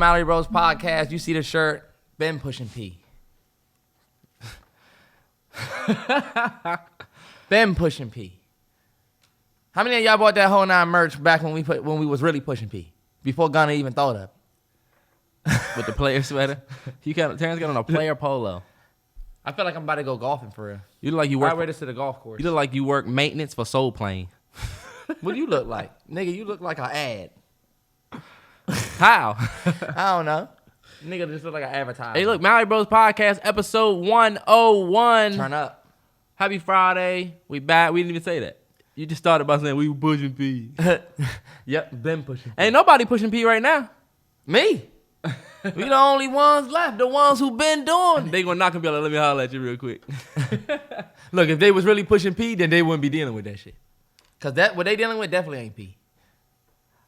Mallory Bros Podcast. You see the shirt, BEEN Pushin P. BEEN Pushin P. How many of y'all bought that whole 9 merch back when we was really pushing P? Before Gunna even thought of it. With the player sweater. Terrance got on a player polo. I feel like I'm about to go golfing for real. You look like you work. I wear this to the golf course. You look like you work maintenance for Soul Plane. What do you look like? Nigga, you look like an ad. How? I don't know. Nigga just look like an advertiser. Hey, look, Mallory Bros Podcast, episode 101. Turn up. Happy Friday. We back. We didn't even say that. You just started by saying we were pushing P. Yep, BEEN Pushin P. Ain't nobody pushing P right now. Me. We the only ones left, the ones who been doing it. They gonna knock and be like, let me holler at you real quick. Look, if they was really pushing P, then they wouldn't be dealing with that shit. Cause what they dealing with definitely ain't P.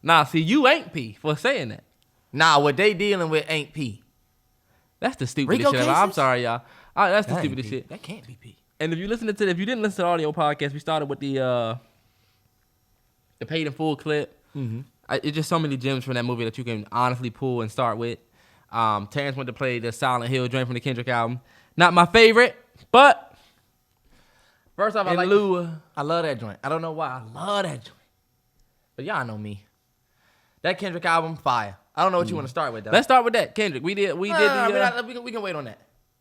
Nah, see, you ain't P for saying that. Nah, what they dealing with ain't P. That's the stupidest Rico shit ever. cases? I'm sorry, y'all. That's the That ain't stupidest P. shit. That can't be P. And if you didn't listen to the audio podcast, we started with the paid in full clip. Mm-hmm. It's just so many gems from that movie that you can honestly pull and start with. Terrance went to play the Silent Hill joint from the Kendrick album. Not my favorite, but First off, I love that joint. I don't know why. I love that joint. But y'all know me. That Kendrick album, fire. I don't know what you want to start with, though. Let's start with that. Kendrick. We can wait on that.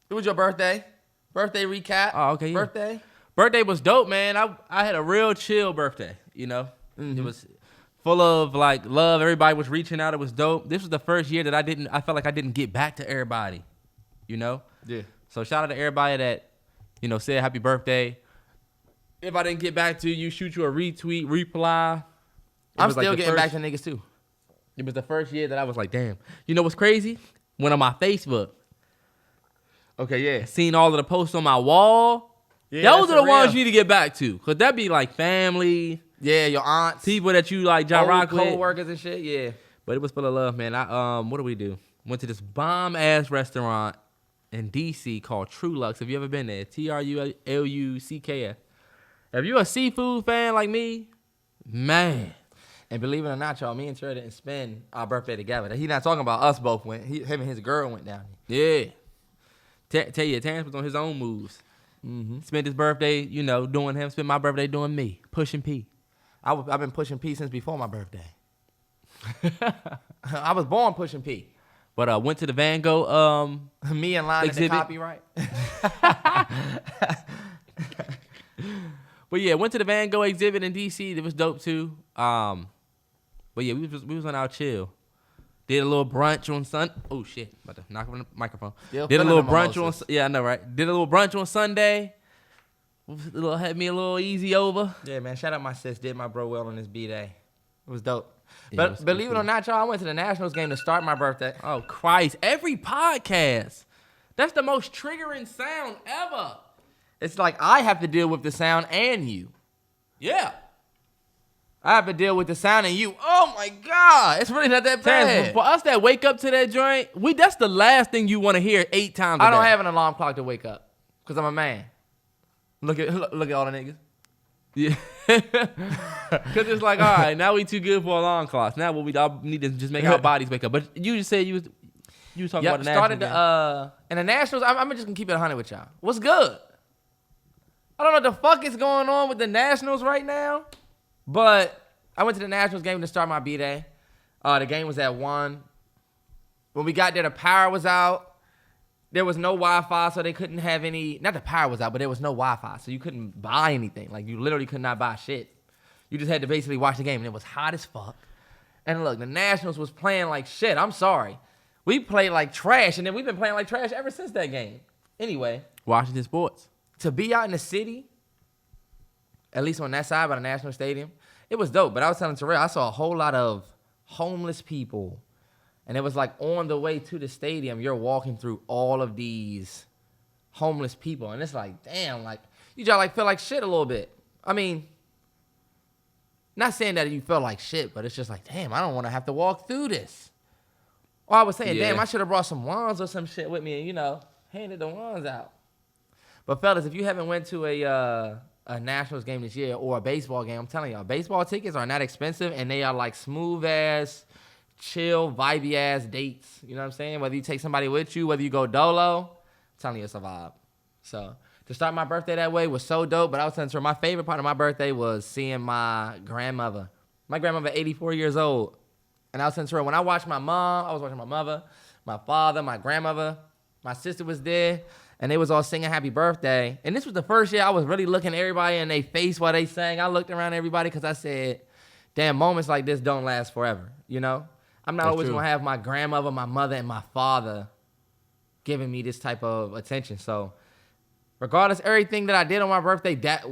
It was your birthday. Birthday recap. Oh, okay. Yeah. Birthday. Birthday was dope, man. I had a real chill birthday, you know? Mm-hmm. It was full of, like, love. Everybody was reaching out. It was dope. This was the first year that I felt like I didn't get back to everybody, you know? Yeah. So shout out to everybody that, you know, said happy birthday. If I didn't get back to you, shoot you a retweet, reply. I'm still getting back to niggas, too. It was the first year that I was like, damn. You know what's crazy? Went on my Facebook. Okay, yeah. Seen all of the posts on my wall. Yeah, those are the ones you need to get back to. Because that be like family. Yeah, your aunts. People that you like John Rock with. Co-workers and shit, yeah. But it was full of love, man. What do we do? Went to this bomb-ass restaurant in D.C. called True Lux. Have you ever been there? TRULUCKF. If you're a seafood fan like me, man. And believe it or not, y'all, me and Terrell didn't spend our birthday together. He's not talking about us both. Him and his girl went down. Yeah. Tell you, Terrance was on his own moves. Mm-hmm. Spent his birthday, you know, doing him. Spent my birthday doing me. Pushing P. I've been pushing P since before my birthday. I was born pushing P. But went to the Van Gogh me and line exhibit. The copyright. But yeah, went to the Van Gogh exhibit in D.C. It was dope too. But yeah, we was on our chill. Did a little brunch on Oh shit! About to knock on the microphone. Did a little brunch on. Yeah, I know, right? Did a little brunch on Sunday. Had me a little easy over. Yeah, man. Shout out my sis. Did my bro well on his B-Day. It was dope. Yeah, but it was believe it or not, y'all, I went to the Nationals game to start my birthday. Oh Christ! Every podcast. That's the most triggering sound ever. It's like I have to deal with the sound and you. Yeah. I have to deal with the sound and you. Oh my God. It's really not that bad. For us that wake up to that joint, that's the last thing you want to hear 8 times a day. I don't have an alarm clock to wake up because I'm a man. Look at all the niggas. Yeah. Because it's like, all right, now we too good for alarm clocks. Now what we all need to just make our bodies wake up. But you just said you was talking about the Nationals game. And the Nationals, I'm just going to keep it 100 with y'all. What's good? I don't know what the fuck is going on with the Nationals right now, but I went to the Nationals game to start my B-Day. The game was at 1. When we got there, the power was out. There was no Wi-Fi, so they couldn't have any. Not the power was out, but there was no Wi-Fi, so you couldn't buy anything. Like, you literally could not buy shit. You just had to basically watch the game, and it was hot as fuck. And look, the Nationals was playing like shit. I'm sorry. We played like trash, and then we've been playing like trash ever since that game. Anyway. Washington sports. To be out in the city, at least on that side by the National Stadium, it was dope. But I was telling Terrell, I saw a whole lot of homeless people. And it was like on the way to the stadium, you're walking through all of these homeless people. And it's like, damn, like, you just like feel like shit a little bit. I mean, not saying that you feel like shit, but it's just like, damn, I don't want to have to walk through this. Or I was saying, damn, I should have brought some wands or some shit with me and, you know, handed the wands out. But fellas, if you haven't went to a Nationals game this year or a baseball game, I'm telling y'all, baseball tickets are not expensive and they are like smooth ass chill, vibey ass dates. You know what I'm saying? Whether you take somebody with you, whether you go dolo, I'm telling you, it's a vibe. So to start my birthday that way was so dope. But I was telling her my favorite part of my birthday was seeing my grandmother. My grandmother, 84 years old. And I was telling her when I watched my mom, I was watching my mother, my father, my grandmother, my sister was there. And they was all singing happy birthday. And this was the first year I was really looking at everybody in their face while they sang. I looked around everybody because I said, damn, moments like this don't last forever, you know? I'm not always going to have my grandmother, my mother, and my father giving me this type of attention. So regardless, everything that I did on my birthday, that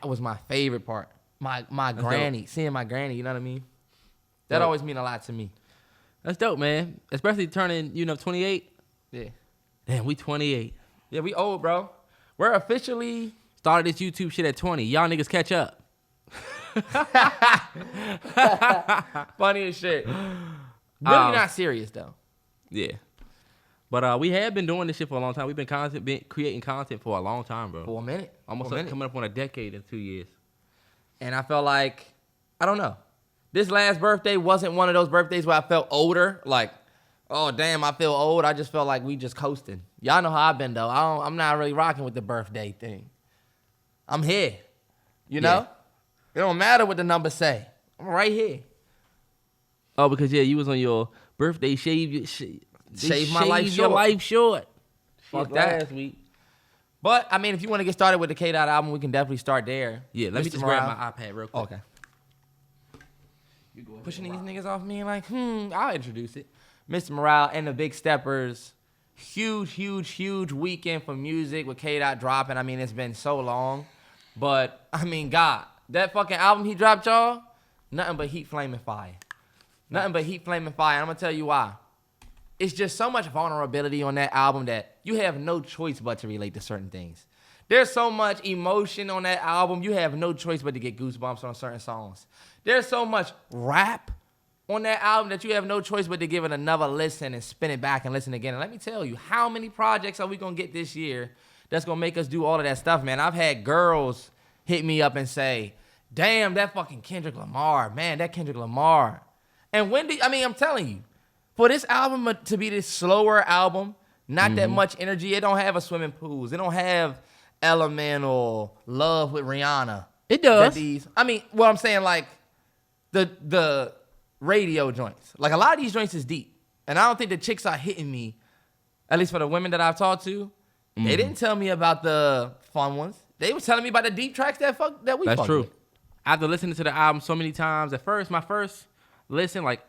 was my favorite part. My granny, seeing my granny, you know what I mean? That always mean a lot to me. That's dope, man. Especially turning, 28. Yeah. Damn, we 28. Yeah, we old, bro. We're officially... Started this YouTube shit at 20. Y'all niggas catch up. Funny as shit. Really not serious, though. Yeah. But we have been doing this shit for a long time. We've been creating content for a long time, bro. For a minute. Almost coming up on a decade in 2 years. And I felt like, I don't know. This last birthday wasn't one of those birthdays where I felt older. Like, oh, damn, I feel old. I just felt like we just coasting. Y'all know how I've been, though. I'm not really rocking with the birthday thing. I'm here. You know? It don't matter what the numbers say. I'm right here. Oh, because, you was on your birthday shave my life short. Your life short. Fuck that. Last week. But, I mean, if you want to get started with the K-Dot album, we can definitely start there. Yeah, let me just grab my iPad real quick. Okay. You pushing these niggas off me like, I'll introduce it. Mr. Morale and the Big Steppers. Huge weekend for music with K-Dot dropping. I mean, it's been so long. But, I mean, God, that fucking album he dropped, y'all, nothing but heat, flaming fire. Nothing but heat, flaming fire. And I'm going to tell you why. It's just so much vulnerability on that album that you have no choice but to relate to certain things. There's so much emotion on that album, you have no choice but to get goosebumps on certain songs. There's so much rap on that album that you have no choice but to give it another listen and spin it back and listen again. And let me tell you, how many projects are we going to get this year that's going to make us do all of that stuff, man? I've had girls hit me up and say, damn, that fucking Kendrick Lamar, man, that Kendrick Lamar. And I'm telling you, for this album to be this slower album, not that much energy, it don't have a swimming pools. It don't have Element or Love with Rihanna. It does. I'm saying, like, the radio joints. Like, a lot of these joints is deep. And I don't think the chicks are hitting me, at least for the women that I've talked to. They didn't tell me about the fun ones. They were telling me about the deep tracks that we That's true. With. After listening to the album so many times, my first listen, like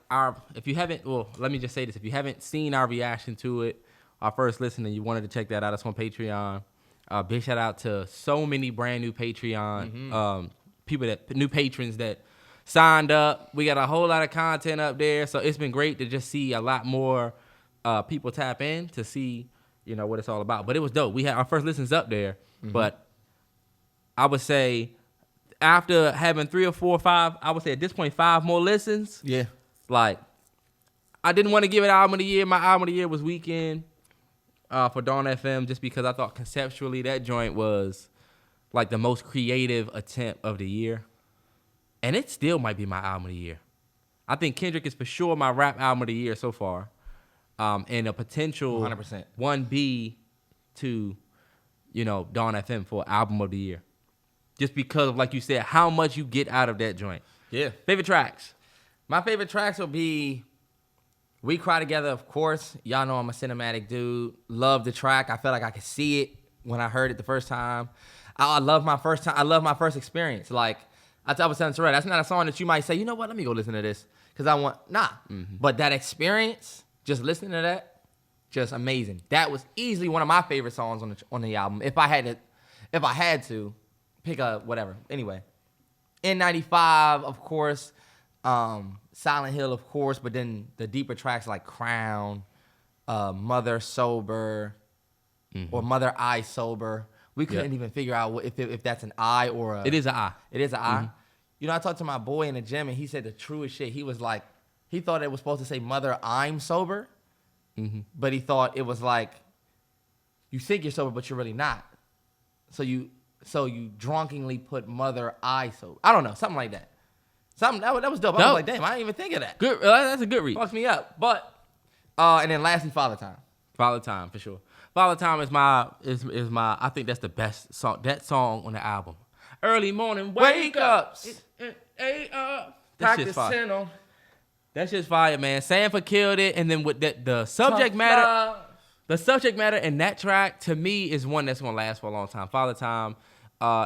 if you haven't seen our reaction to it, our first listen, and you wanted to check that out, it's on Patreon. Big shout out to so many brand new Patreon new patrons that signed up. We got a whole lot of content up there, so it's been great to just see a lot more people tap in to see, what it's all about. But it was dope. We had our first listens up there, but I would say after having 3 or 4 or 5, I would say at this point 5 more listens. Yeah. Like, I didn't want to give it album of the year. My album of the year was Weekend for Dawn FM, just because I thought conceptually that joint was like the most creative attempt of the year. And it still might be my album of the year. I think Kendrick is for sure my rap album of the year so far. And a potential 100%. 1B to, Dawn FM for album of the year. Just because of, like you said, how much you get out of that joint. Yeah. Favorite tracks? My favorite tracks will be We Cry Together, of course. Y'all know I'm a cinematic dude. Love the track. I felt like I could see it when I heard it the first time. I love my first experience. Like, I was telling Terrell, that's not a song that you might say, you know what, let me go listen to this. Because But that experience, just listening to that, just amazing. That was easily one of my favorite songs on the album. If I had to pick a whatever. Anyway, N95, of course. Silent Hill, of course. But then the deeper tracks like Crown, Mother Sober, or Mother I Sober. We couldn't even figure out if that's an I or a... It is an I. It is an I. I talked to my boy in the gym, and he said the truest shit. He was like, he thought it was supposed to say Mother I'm Sober, but he thought it was like, you think you're sober, but you're really not. So you drunkenly put Mother I Sober. I don't know, something like that. Something that was dope. I was like, damn, I didn't even think of that. Good. That's a good read. Fucks me up. But and then lastly, Father Time. Father Time for sure. Father Time is my I think that's the best song. That song on the album. Early morning wake ups. Practice channel. That's just fire, man. Sanford killed it, and then with the subject matter. The subject matter in that track, to me, is one that's going to last for a long time. Father Time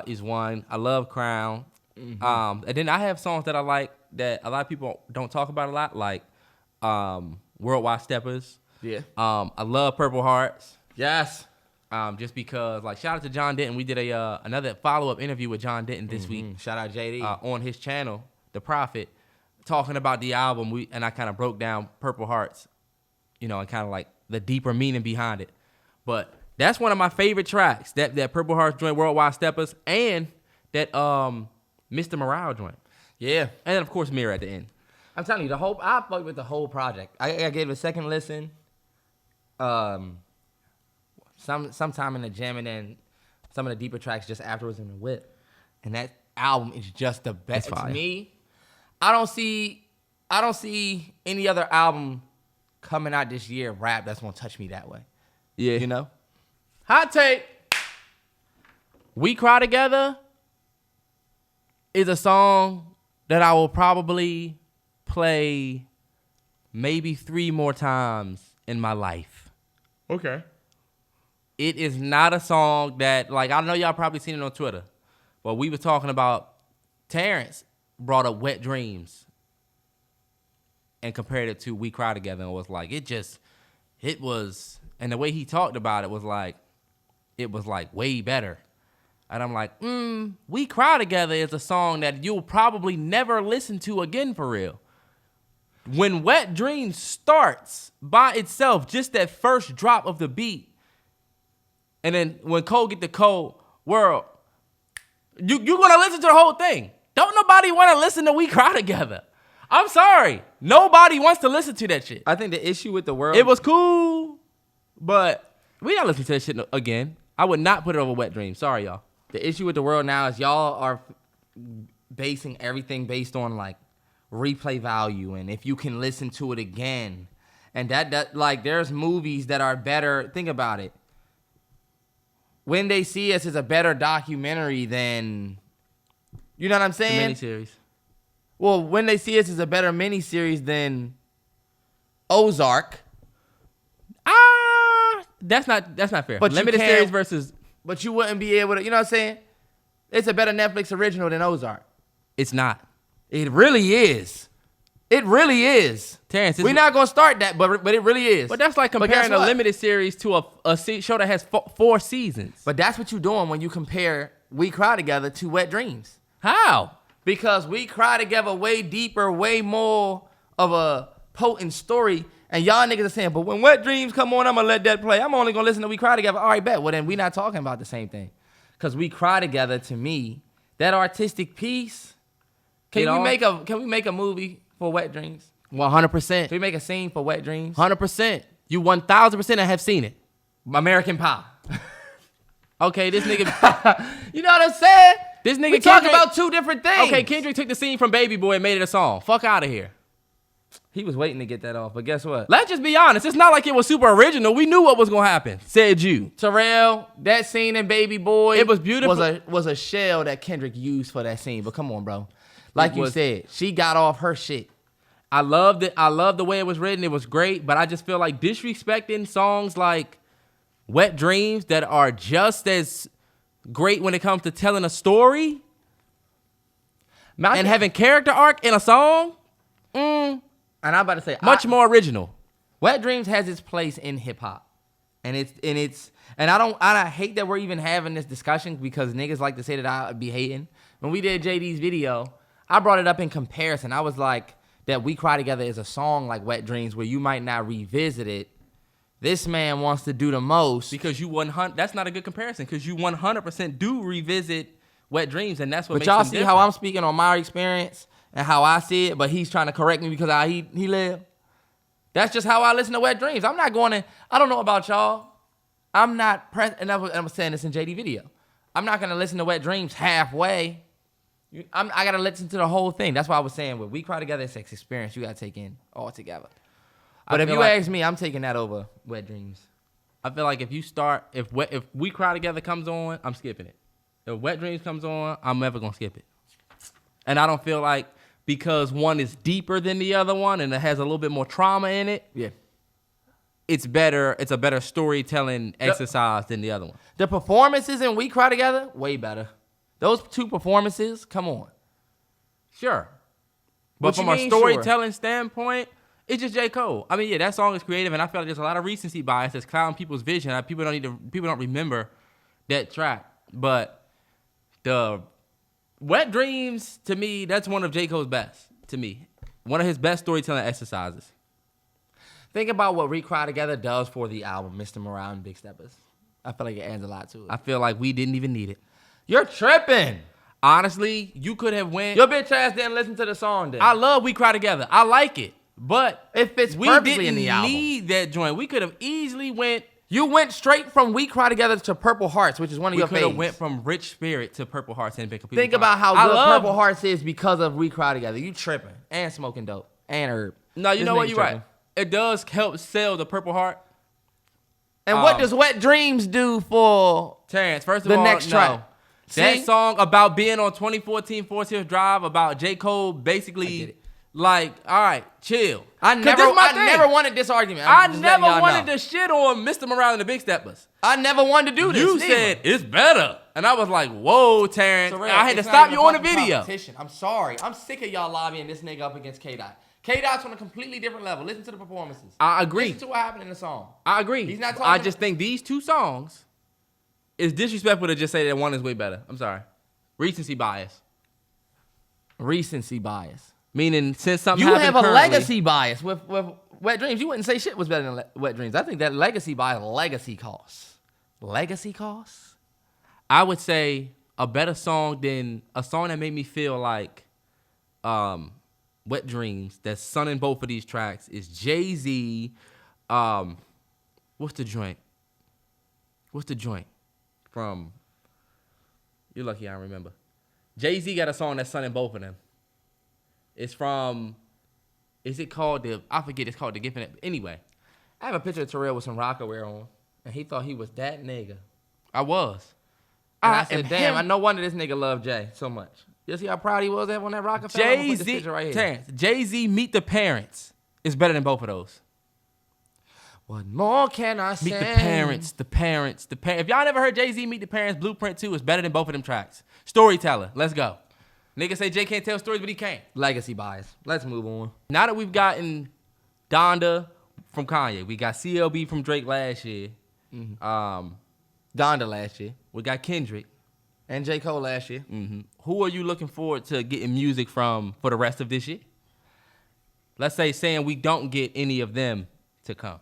is one. I love Crown. Mm-hmm. And then I have songs that I like that a lot of people don't talk about a lot, like Worldwide Steppers. Yeah. I love Purple Hearts. Yes. Just because, like, shout out to John Denton. We did another follow-up interview with John Denton this week. Shout out JD. On his channel, The Prophet, talking about the album. And I kind of broke down Purple Hearts, and kind of like the deeper meaning behind it. But that's one of my favorite tracks, that Purple Hearts joint, Worldwide Steppers, and that Mr. Morale joint. Yeah. And then, of course, Mirror at the end. I'm telling you, I fucked with the whole project. I gave it a second listen. Sometime in the gym, and then some of the deeper tracks just afterwards in the whip. And that album is just the best. To me, I don't see any other album coming out this year, rap, that's gonna touch me that way. Yeah. Hot take. We Cry Together is a song that I will probably play maybe 3 more times in my life. Okay. It is not a song that, like, I know y'all probably seen it on Twitter, but we were talking about Terrance brought up Wet Dreams and compared it to We Cry Together, and was like, and the way he talked about it was like way better. And I'm like, We Cry Together is a song that you'll probably never listen to again for real. When Wet Dreams starts by itself, just that first drop of the beat, and then when Cole get the Cold World, you're gonna listen to the whole thing. Don't nobody want to listen to We Cry Together. I'm sorry. Nobody wants to listen to that shit. I think the issue with the world... It was cool, but we not listening to that shit again. I would not put it over Wet Dreams. Sorry, y'all. The issue with the world now is y'all are basing everything based on, like, replay value and if you can listen to it again. And that like, there's movies that are better. Think about it. When They See Us is a better documentary than... You know what I'm saying? The miniseries. Well, When They See Us is a better miniseries than Ozark. That's not fair. But limited series versus... But you wouldn't be able to... You know what I'm saying? It's a better Netflix original than Ozark. It's not. It really is. It really is. Terrance, we're not going to start that, but it really is. But that's like comparing a limited series to a show that has 4 seasons. But that's what you're doing when you compare We Cry Together to Wet Dreams. How? Because We Cry Together way deeper, way more of a potent story. And y'all niggas are saying, but when Wet Dreams come on, I'm going to let that play. I'm only going to listen to We Cry Together. All right, bet. Well, then we not talking about the same thing. Because We Cry Together, to me, that artistic piece, can we make a movie for Wet Dreams? 100%. Can we make a scene for Wet Dreams? 100%. You 1,000% have seen it. American Pie. Okay, this nigga. You know what I'm saying? This nigga. We talking about 2 different things. Okay, Kendrick took the scene from Baby Boy and made it a song. Fuck out of here. He was waiting to get that off, but guess what? Let's just be honest. It's not like it was super original. We knew what was gonna happen. Said you. Terrell, that scene in Baby Boy. It was beautiful. Was a shell that Kendrick used for that scene. But come on, bro. Like you said, she got off her shit. I loved it. I loved the way it was written. It was great. But I just feel like disrespecting songs like Wet Dreams that are just as great when it comes to telling a story and having character arc in a song. And I'm about to say much more original. Wet Dreams has its place in hip hop, and I hate that we're even having this discussion because niggas like to say that I be hating. When we did JD's video, I brought it up in comparison. I was like, that We Cry Together is a song like Wet Dreams where you might not revisit it. This man wants to do the most because you 100. That's not a good comparison because you 100% do revisit Wet Dreams, and that's what. But y'all see how I'm speaking on my experience and how I see it, but he's trying to correct me because how he lived. That's just how I listen to Wet Dreams. I'm not going to. I don't know about y'all. I'm not and I was saying this in JD video. I'm not going to listen to Wet Dreams halfway. I gotta listen to the whole thing. That's why I was saying when we cry together, it's experience. You gotta take in all together. But if you ask me, I'm taking that over Wet Dreams. I feel like if We Cry Together comes on, I'm skipping it. If Wet Dreams comes on, I'm never gonna skip it. And I don't feel like because one is deeper than the other one and it has a little bit more trauma in it. Yeah. It's better. It's a better storytelling exercise than the other one. The performances in We Cry Together, way better. Those two performances, come on. Sure. But from a storytelling standpoint, it's just J. Cole. I mean, yeah, that song is creative, and I feel like there's a lot of recency bias that's clouding people's vision. People don't remember that track. But the Wet Dreams, to me, that's one of J. Cole's best. To me, one of his best storytelling exercises. Think about what We Cry Together does for the album, Mr. Morale and Big Steppers. I feel like it adds a lot to it. I feel like we didn't even need it. You're tripping. Honestly, you could have went. Your bitch ass didn't listen to the song then. I love We Cry Together. I like it. But it fits perfectly in the album. We didn't need that joint. We could have easily went. You went straight from We Cry Together to Purple Hearts, which is one of your favorites. We could have went from Rich Spirit to Purple Hearts and been completely Think about how good Purple Hearts is because of We Cry Together. You tripping. And smoking dope. And herb. No, you know what? You're right. It does help sell the Purple Heart. And what does Wet Dreams do for Terrance? First of all, the next track? That song about being on 2014 Forest Hills Drive, about J. Cole basically like, all right, chill. I never wanted this argument. I never wanted to shit on Mr. Morale and the Big Steppers. I never wanted to do this. You said it's better. And I was like, whoa, Terrance. I had to stop you on the video. I'm sorry. I'm sick of y'all lobbying this nigga up against K-Dot. K-Dot's on a completely different level. Listen to the performances. I agree. Listen to what happened in the song. I agree. He's not talking. I just think these two songs, it's disrespectful to just say that one is way better. I'm sorry. Recency bias. Recency bias. Meaning since something you happened have a currently, legacy bias with Wet Dreams. You wouldn't say shit was better than Wet Dreams. I think that legacy bias, legacy costs. Legacy costs? I would say a better song than a song that made me feel like Wet Dreams, that's sunning both of these tracks, is Jay-Z. What's the joint? From, you're lucky I remember. Jay-Z got a song that's sunning both of them. It's from, is it called I forget, it's called The Gift. Anyway. I have a picture of Terrell with some rocker wear on, and he thought he was that nigga. I was. And I said, damn, I no wonder this nigga loved Jay so much. You see how proud he was on that rocker? Jay-Z, right Jay-Z, Meet the Parents is better than both of those. What more can I say? Meet the Parents. If y'all never heard Jay-Z Meet the Parents, Blueprint 2 is better than both of them tracks. Storyteller, let's go. Niggas say Jay can't tell stories, but he can't. Legacy bias. Let's move on. Now that we've gotten Donda from Kanye, we got CLB from Drake last year. Mm-hmm. Donda last year. We got Kendrick. And J. Cole last year. Mm-hmm. Who are you looking forward to getting music from for the rest of this year? Let's say saying we don't get any of them to come.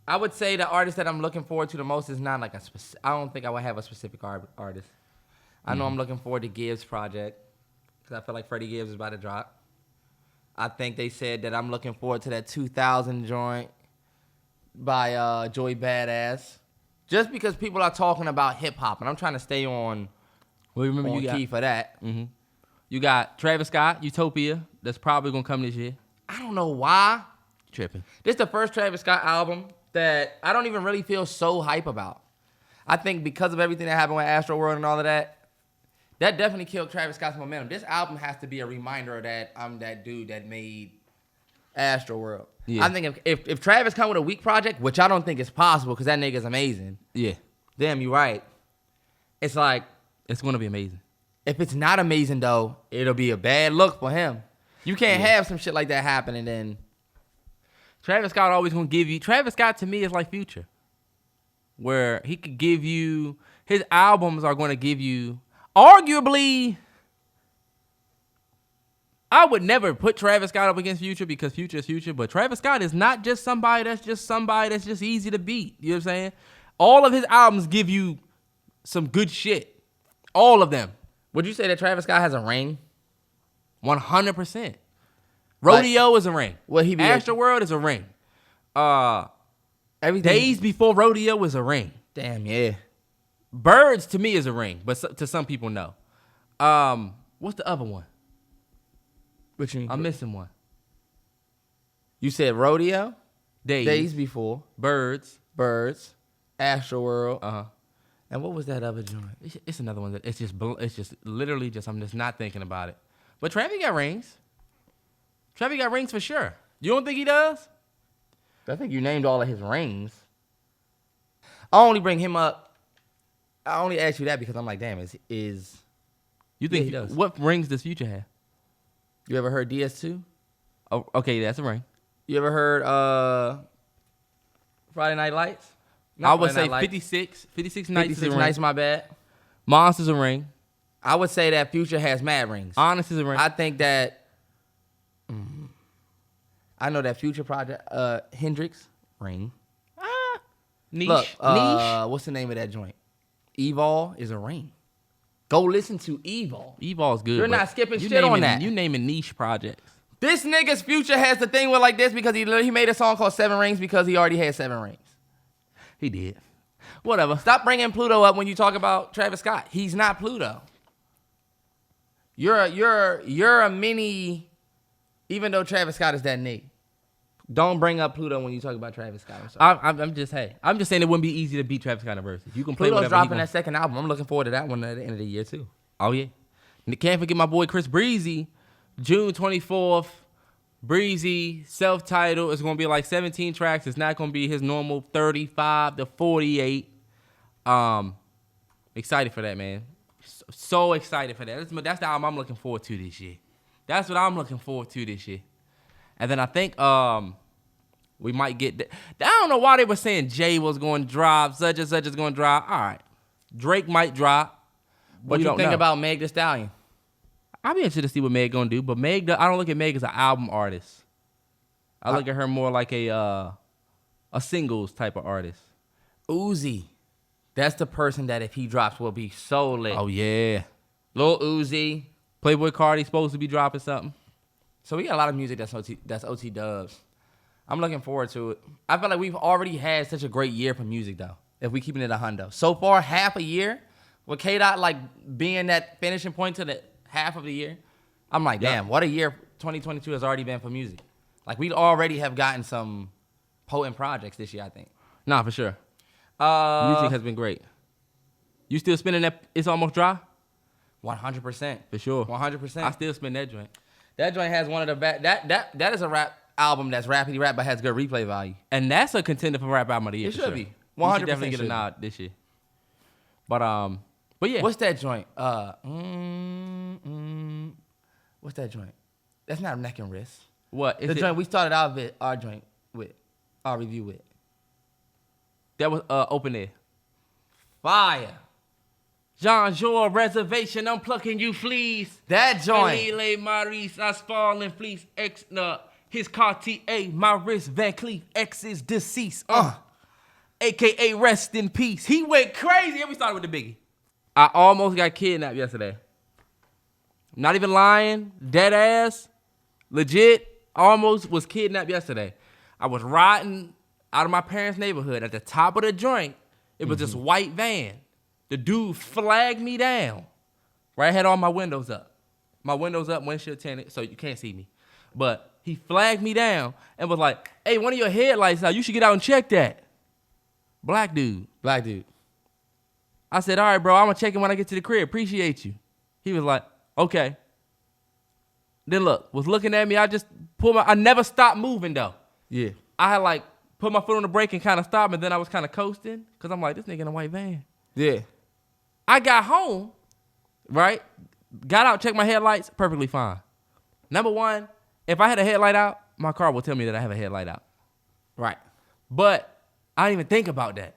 I would say the artist that I'm looking forward to the most is not like a specific. I don't think I would have a specific artist. I know I'm looking forward to Gibbs' project because I feel like Freddie Gibbs is about to drop. I think they said that I'm looking forward to that 2000 joint by Joey Badass. Just because people are talking about hip hop and I'm trying to stay on. Well, remember you got key for that. Mm-hmm. You got Travis Scott, Utopia. That's probably gonna come this year. I don't know why. Tripping. This is the first Travis Scott album that I don't even really feel so hype about. I think because of everything that happened with Astroworld and all of that, that definitely killed Travis Scott's momentum. This album has to be a reminder that I'm that dude that made Astroworld. Yeah. I think if Travis come with a weak project, which I don't think is possible because that nigga's amazing. Yeah. Damn, you right. It's like. It's going to be amazing. If it's not amazing, though, it'll be a bad look for him. You can't have some shit like that happen and then. Travis Scott always going to give you. Travis Scott to me is like Future. Where he could give you. His albums are going to give you. Arguably. I would never put Travis Scott up against Future because Future is Future. But Travis Scott is not just somebody that's just easy to beat. You know what I'm saying? All of his albums give you some good shit. All of them. Would you say that Travis Scott has a ring? 100%. Rodeo is a ring. What he be? Astroworld is a ring. Everything. Days Before Rodeo is a ring. Damn, yeah. Birds to me is a ring, but to some people no. What's the other one? What you mean? I'm missing one. You said Rodeo? Days Before. Birds. Astroworld. Uh huh. And what was that other joint? It's another one that it's just literally just I'm just not thinking about it. But Travis got rings. Travis got rings for sure. You don't think he does? I think you named all of his rings. I only bring him up. I only ask you that because I'm like, damn, is you think he does? What rings does Future have? You ever heard DS2? Oh, okay, that's a ring. You ever heard Friday Night Lights? I would say 56 Nights is a ring. Nights, my bad. Monster's a ring. I would say that Future has mad rings. Honest is a ring. I think that I know that Future project Hendrix ring. Niche. Look, Niche. what's the name of that joint? Evil is a ring. Go listen to Evil. Evol's good. You're not skipping shit on that. You naming niche projects. This nigga's Future has the thing with like this because he made a song called 7 Rings because he already had 7 rings. He did. Whatever. Stop bringing Pluto up when you talk about Travis Scott. He's not Pluto. You're a mini, even though Travis Scott is that nigga. Don't bring up Pluto when you talk about Travis Scott. I'm just saying it wouldn't be easy to beat Travis Scott in verse. You can play Pluto's dropping that second album. I'm looking forward to that one at the end of the year too. Oh yeah. And can't forget my boy Chris Breezy, June 24th. Breezy, self-titled. It's gonna be like 17 tracks. It's not gonna be his normal 35 to 48. Excited for that, man. So excited for that. That's the album I'm looking forward to this year. That's what I'm looking forward to this year. And then I think we might get. I don't know why they were saying Jay was going to drop, such and such is going to drop. All right, Drake might drop. What do you think about Meg Thee Stallion? I'll be interested to see what Meg gonna do. But I don't look at Meg as an album artist. I look at her more like a singles type of artist. Uzi, that's the person that if he drops will be so lit. Oh yeah, Lil Uzi, Playboy Cardi supposed to be dropping something. So we got a lot of music that's OT dubs. I'm looking forward to it. I feel like we've already had such a great year for music though. If we keeping it a hundo, so far half a year with K-Dot like being that finishing point to the half of the year, I'm like, damn, what a year 2022 has already been for music. Like we already have gotten some potent projects this year, I think. Nah, for sure. Music has been great. You still spinning that It's Almost Dry? 100%. For sure. 100%. I still spin that joint. That joint has one of the best. That is a rap album that's rappity rap but has good replay value. And that's a contender for rap album of the year. It should be. 100% should definitely get a nod this year. But yeah. What's that joint? What's that joint? That's not Neck and Wrist. What? The joint we started our joint with, our review with. That was Open Air. Fire. Jean-Jean Reservation, I'm plucking you fleas. That joint. Lele Maurice, I spall and fleece. His Cartier, my wrist, Van Cleef, X is deceased. AKA rest in peace. He went crazy. And we started with the Biggie. I almost got kidnapped yesterday. Not even lying, dead ass, legit, almost was kidnapped yesterday. I was riding out of my parents' neighborhood at the top of the joint. It was this white van. The dude flagged me down. Right, I had all my windows up. My windows up, windshield tinted, so you can't see me. But he flagged me down and was like, hey, one of your headlights out. You should get out and check that. Black dude. I said, all right, bro, I'm going to check it when I get to the crib. Appreciate you. He was like, okay. Then look, was looking at me. I just I never stopped moving, though. Yeah. I had, like, put my foot on the brake and kind of stopped, and then I was kind of coasting because I'm like, this nigga in a white van. Yeah. I got home, right? Got out, checked my headlights, perfectly fine. Number one, if I had a headlight out, my car will tell me that I have a headlight out. Right. But I didn't even think about that.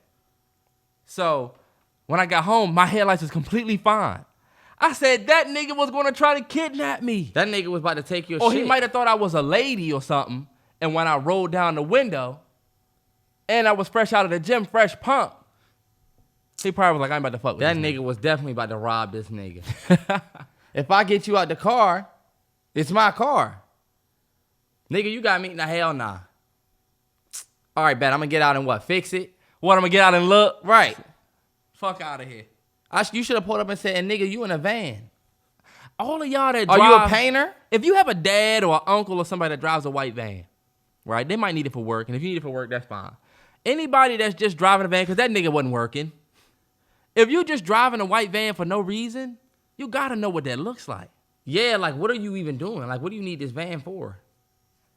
So when I got home, my headlights was completely fine. I said that nigga was going to try to kidnap me. That nigga was about to take your shit. Or he might have thought I was a lady or something. And when I rolled down the window and I was fresh out of the gym, fresh pump, he probably was like, I'm about to fuck with that this nigga was definitely about to rob this nigga. If I get you out the car, it's my car. Nigga, you got me? Nah, hell nah. All right, bet. I'm going to get out and what? Fix it? What, I'm going to get out and look? Right. Fuck out of here. You should have pulled up and said, nigga, you in a van. all of y'all that Are drive, you a painter? if you have a dad or an uncle or somebody that drives a white van, right? They might need it for work, and if you need it for work, that's fine. Anybody that's just driving a van because that nigga wasn't working. If you just driving a white van for no reason, you gotta know what that looks like. Yeah, like what are you even doing? Like what do you need this van for?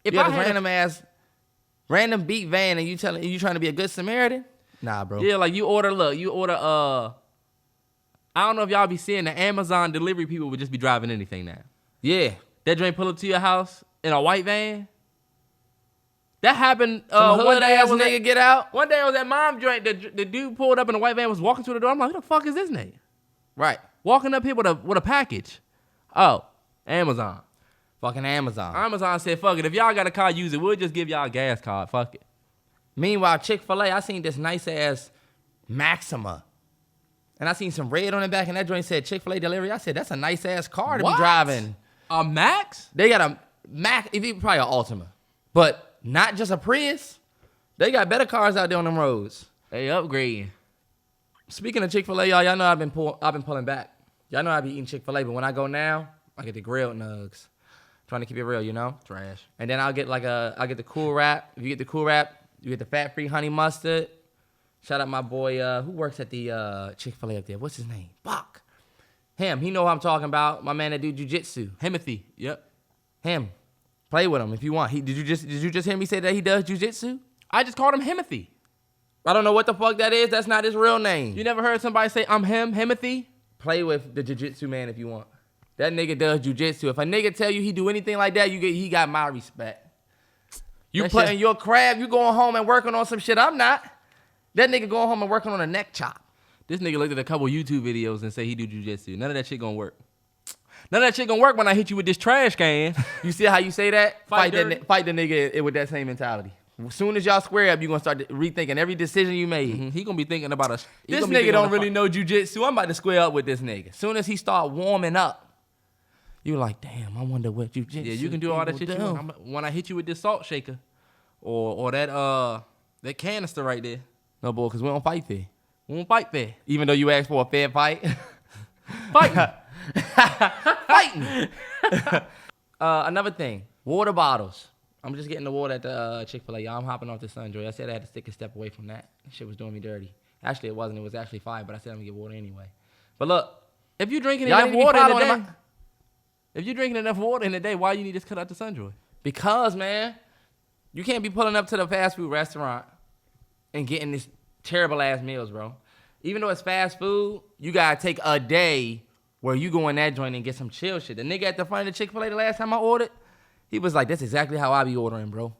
If You I have had a random beat van and you trying to be a good Samaritan? Nah, bro. yeah, like you order, I don't know if y'all be seeing the Amazon delivery people would just be driving anything now. Yeah. That joint pull up to your house in a white van. That happened Some one day. get out. One day I was at mom joint. The dude pulled up in a white van, was walking through the door. I'm like, who the fuck is this nigga? Right. Walking up here with a package. Oh, Amazon. Fucking Amazon. Amazon said, fuck it. If y'all got a car, use it. We'll just give y'all a gas card. Fuck it. Meanwhile, Chick-fil-A, I seen this nice ass Maxima. And I seen some red on the back, and that joint said Chick-fil-A delivery. I said, that's a nice ass car to be driving. A Max? They got a Max, probably an Altima. But not just a Prius. They got better cars out there on them roads. They upgrading. Speaking of Chick-fil-A, y'all know I've been pulling back. Y'all know I be eating Chick-fil-A, but when I go now, I get the grilled nugs. Trying to keep it real, you know? Trash. And then I'll get the cool wrap. If you get the cool wrap, you get the fat-free honey mustard. Shout out my boy who works at the Chick-fil-A up there. What's his name? Bach. Him. He know what I'm talking about. My man that do jiu-jitsu. Himothy. Yep. Him. Play with him if you want. Did you just hear me say that he does jiu-jitsu? I just called him Himothy. I don't know what the fuck that is. That's not his real name. You never heard somebody say, I'm him, Himothy? Play with the jiu-jitsu man if you want. That nigga does jiu-jitsu. If a nigga tell you he do anything like that, he got my respect. You putting your crab, you going home and working on some shit I'm not. That nigga going home and working on a neck chop. This nigga looked at a couple YouTube videos and say he do jiu-jitsu. None of that shit gonna work. None of that shit gonna work when I hit you with this trash can. You see how you say that? Fight the nigga with that same mentality. As soon as y'all square up, you gonna start rethinking every decision you made. Mm-hmm. He gonna be thinking about us. This nigga don't really know jiu-jitsu. I'm about to square up with this nigga. As soon as he start warming up, you like, damn, I wonder what jiu-jitsu. Yeah, you can do all that shit you want. When I hit you with this salt shaker or that canister right there. No, boy, because we don't fight there. We won't fight there. Even though you asked for a fair fight. Fighting. Fighting. Another thing, water bottles. I'm just getting the water at the Chick-fil-A. Y'all, I'm hopping off the Sunjoy. I said I had to take a step away from that. That shit was doing me dirty. Actually, it wasn't. It was actually fire, but I said I'm going to get water anyway. But look. If you're drinking enough water in the day. If you're drinking enough water in the day, why you need to cut out the Sunjoy? Because, man, you can't be pulling up to the fast food restaurant and getting this terrible-ass meals, bro. Even though it's fast food, you got to take a day where you go in that joint and get some chill shit. The nigga at the front of the Chick-fil-A the last time I ordered, he was like, that's exactly how I be ordering, bro.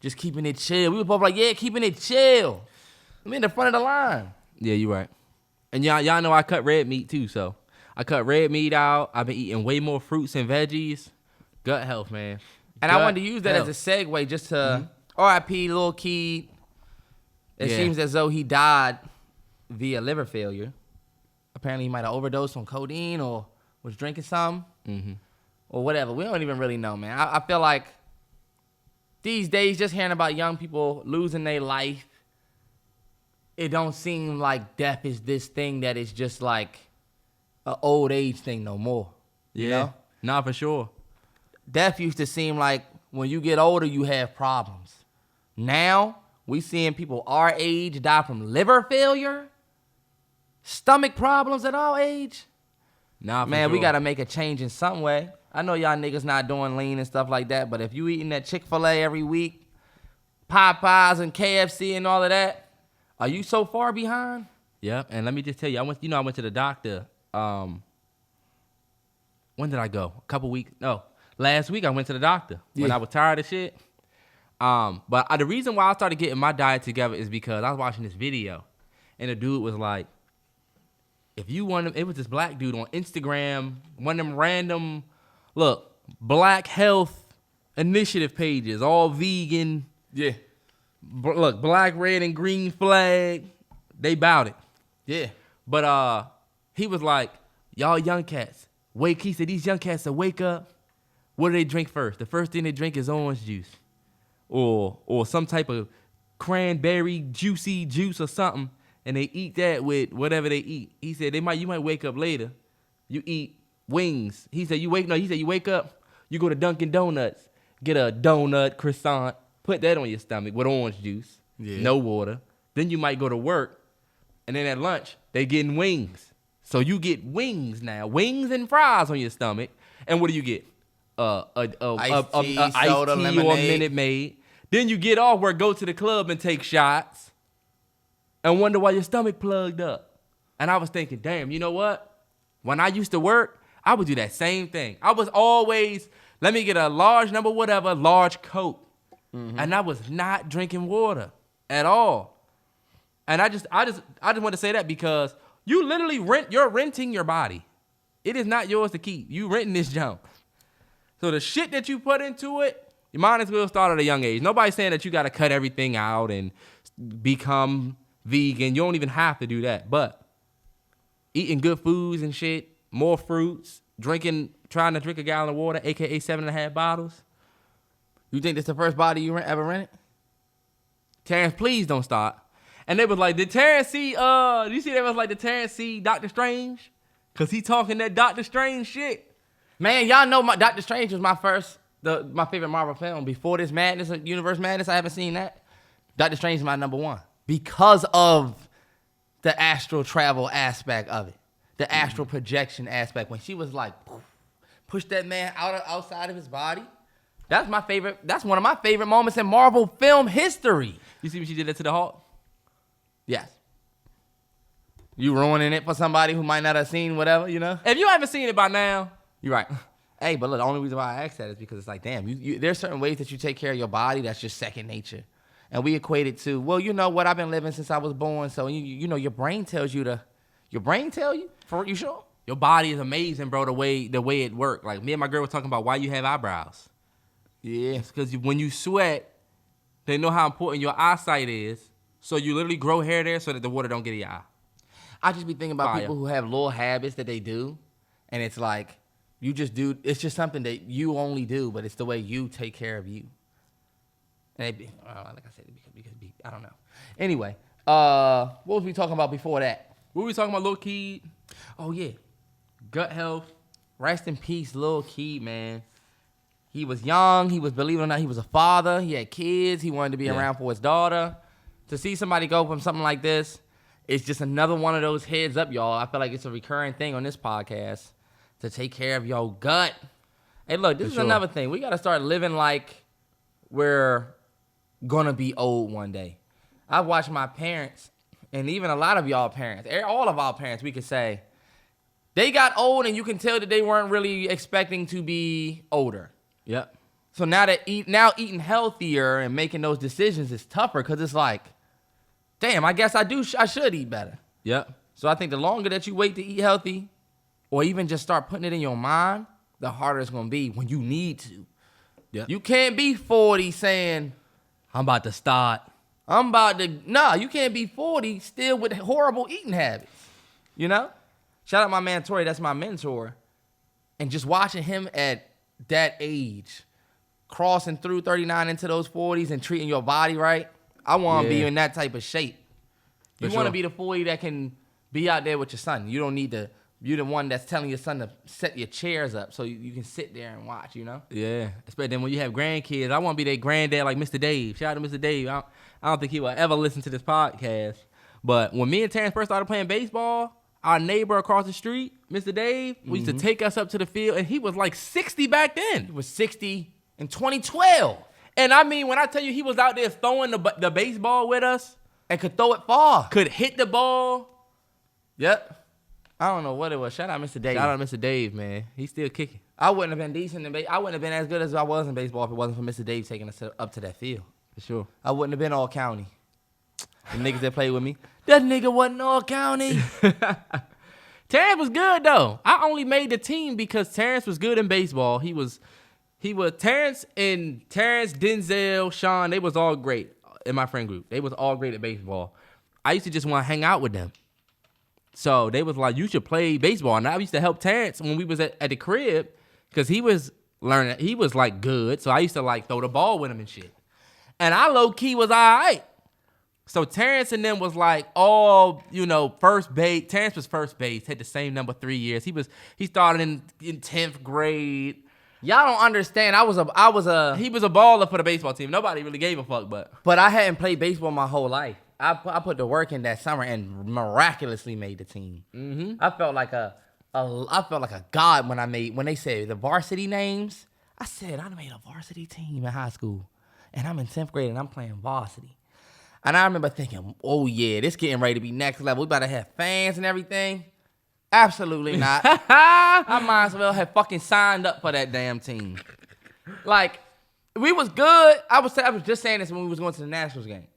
Just keeping it chill. We was both like, yeah, keeping it chill. I'm in the front of the line. Yeah, you right. And y'all know I cut red meat too, so I cut red meat out. I've been eating way more fruits and veggies. Gut health, man. And I wanted to use that as a segue just to R.I.P. Lil Keed. It seems as though he died via liver failure. Apparently he might have overdosed on codeine or was drinking something. Mm-hmm. Or whatever. We don't even really know, man. I feel like these days, just hearing about young people losing their life, it don't seem like death is this thing that is just like an old age thing no more. You know? Nah, for sure. Death used to seem like when you get older, you have problems. Now, we seeing people our age die from liver failure, stomach problems at our age. Nah, for man, sure. We got to make a change in some way. I know y'all niggas not doing lean and stuff like that, but if you eating that Chick-fil-A every week, Popeyes and KFC and all of that, are you so far behind? Yep, and let me just tell you, I went to the doctor. When did I go? Last week I went to the doctor when I was tired of shit. But the reason why I started getting my diet together is because I was watching this video, and the dude was like, if you want to, it was this black dude on Instagram, one of them random, black health initiative pages, all vegan. Yeah. Black, red, and green flag. They bout it. Yeah. But he was like, y'all young cats, he said these young cats that wake up, what do they drink first? The first thing they drink is orange juice. Or some type of cranberry juicy juice or something. And they eat that with whatever they eat. He said you might wake up later. You eat wings. He said you wake up, you go to Dunkin' Donuts, get a donut croissant, put that on your stomach with orange juice, no water. Then you might go to work, and then at lunch they getting wings. So you get wings now, wings and fries on your stomach. And what do you get? Iced tea, soda, or Minute Maid. Then you get off work, go to the club and take shots, and wonder why your stomach plugged up. And I was thinking, damn, you know what? When I used to work, I would do that same thing. I was always, let me get a large number, whatever, large Coke. And I was not drinking water at all. And I just want to say that because you literally you're renting your body. It is not yours to keep. You renting this junk. So the shit that you put into it, you might as well start at a young age. Nobody's saying that you got to cut everything out and become vegan. You don't even have to do that. But eating good foods and shit, more fruits, trying to drink a gallon of water, a.k.a. 7.5 bottles. You think this the first body you ever rented? Terrance, please don't start. And they was like, did Terrance see, you see they was like, did Terrance see Doctor Strange? Because he talking that Doctor Strange shit. Man, y'all know Doctor Strange was my favorite Marvel film. Before this madness, Universe Madness, I haven't seen that. Doctor Strange is my number one. Because of the astral travel aspect of it. The astral projection aspect. When she was like, push that man outside of his body. That's my favorite. That's one of my favorite moments in Marvel film history. You see when she did that to the Hulk? Yes. You ruining it for somebody who might not have seen whatever, you know? If you haven't seen it by now, you're right. Hey, but look, the only reason why I ask that is because it's like, damn, there's certain ways that you take care of your body that's just second nature. And we equate it to, well, you know what, I've been living since I was born, so you know your brain tells you your brain tell you? For you sure? Your body is amazing, bro, the way it worked. Like me and my girl were talking about why you have eyebrows. Yeah. It's because when you sweat, they know how important your eyesight is. So you literally grow hair there so that the water don't get in your eye. I just be thinking about people who have little habits that they do, and it's like, you just do, it's just something that you only do, but it's the way you take care of you. And it be, like I said, because I don't know. Anyway, what was we talking about before that? What were we talking about, Lil Keed? Oh, yeah. Gut health. Rest in peace, Lil Keed, man. He was young. He was, believe it or not, he was a father. He had kids. He wanted to be around for his daughter. To see somebody go from something like this, it's just another one of those heads up, y'all. I feel like it's a recurring thing on this podcast to take care of your gut. Hey, look, this is another thing. We got to start living like we're going to be old one day. I've watched my parents, and even a lot of y'all parents, all of our parents, we could say, they got old, and you can tell that they weren't really expecting to be older. Yep. So now eating healthier and making those decisions is tougher because it's like, damn, I guess I should eat better. Yep. So I think the longer that you wait to eat healthy, or even just start putting it in your mind, the harder it's gonna be when you need to. Yep. You can't be 40 saying, I'm about to start. You can't be 40 still with horrible eating habits. You know? Shout out my man Tori, that's my mentor. And just watching him at that age, crossing through 39 into those 40s and treating your body right, I want to be in that type of shape. You want to be the 40 that can be out there with your son. You don't need to, you're the one that's telling your son to set your chairs up so you can sit there and watch, you know? Yeah. Especially then when you have grandkids. I want to be their granddad like Mr. Dave. Shout out to Mr. Dave. I don't think he will ever listen to this podcast. But when me and Terrance first started playing baseball, our neighbor across the street, Mr. Dave, used to take us up to the field, and he was like 60 back then. He was 60 in 2012. And I mean, when I tell you he was out there throwing the baseball with us. And could throw it far. Could hit the ball. Yep. I don't know what it was. Shout out Mr. Dave. Shout out Mr. Dave, man. He's still kicking. I wouldn't have been decent in baseball. I wouldn't have been as good as I was in baseball if it wasn't for Mr. Dave taking us up to that field. For sure. I wouldn't have been all county. The niggas that played with me, that nigga wasn't all county. Terrance was good, though. I only made the team because Terrance was good in baseball. He was Terrance, Denzel, Sean, they was all great in my friend group. They was all great at baseball. I used to just want to hang out with them. So they was like, you should play baseball. And I used to help Terrance when we was at the crib because he was learning. He was like good. So I used to like throw the ball with him and shit. And I low-key was all right. So Terrance and them was like all, first base. Terrance was first base, had the same number 3 years. He started in 10th grade. Y'all don't understand. He was a baller for the baseball team. Nobody really gave a fuck, but I hadn't played baseball my whole life. I put the work in that summer and miraculously made the team. Mm-hmm. I felt like a god when they said the varsity names. I said I made a varsity team in high school, and I'm in 10th grade and I'm playing varsity. And I remember thinking, oh yeah, this getting ready to be next level. We about to have fans and everything. Absolutely not. I might as well have fucking signed up for that damn team. Like, we was good. I was just saying this when we was going to the Nationals game.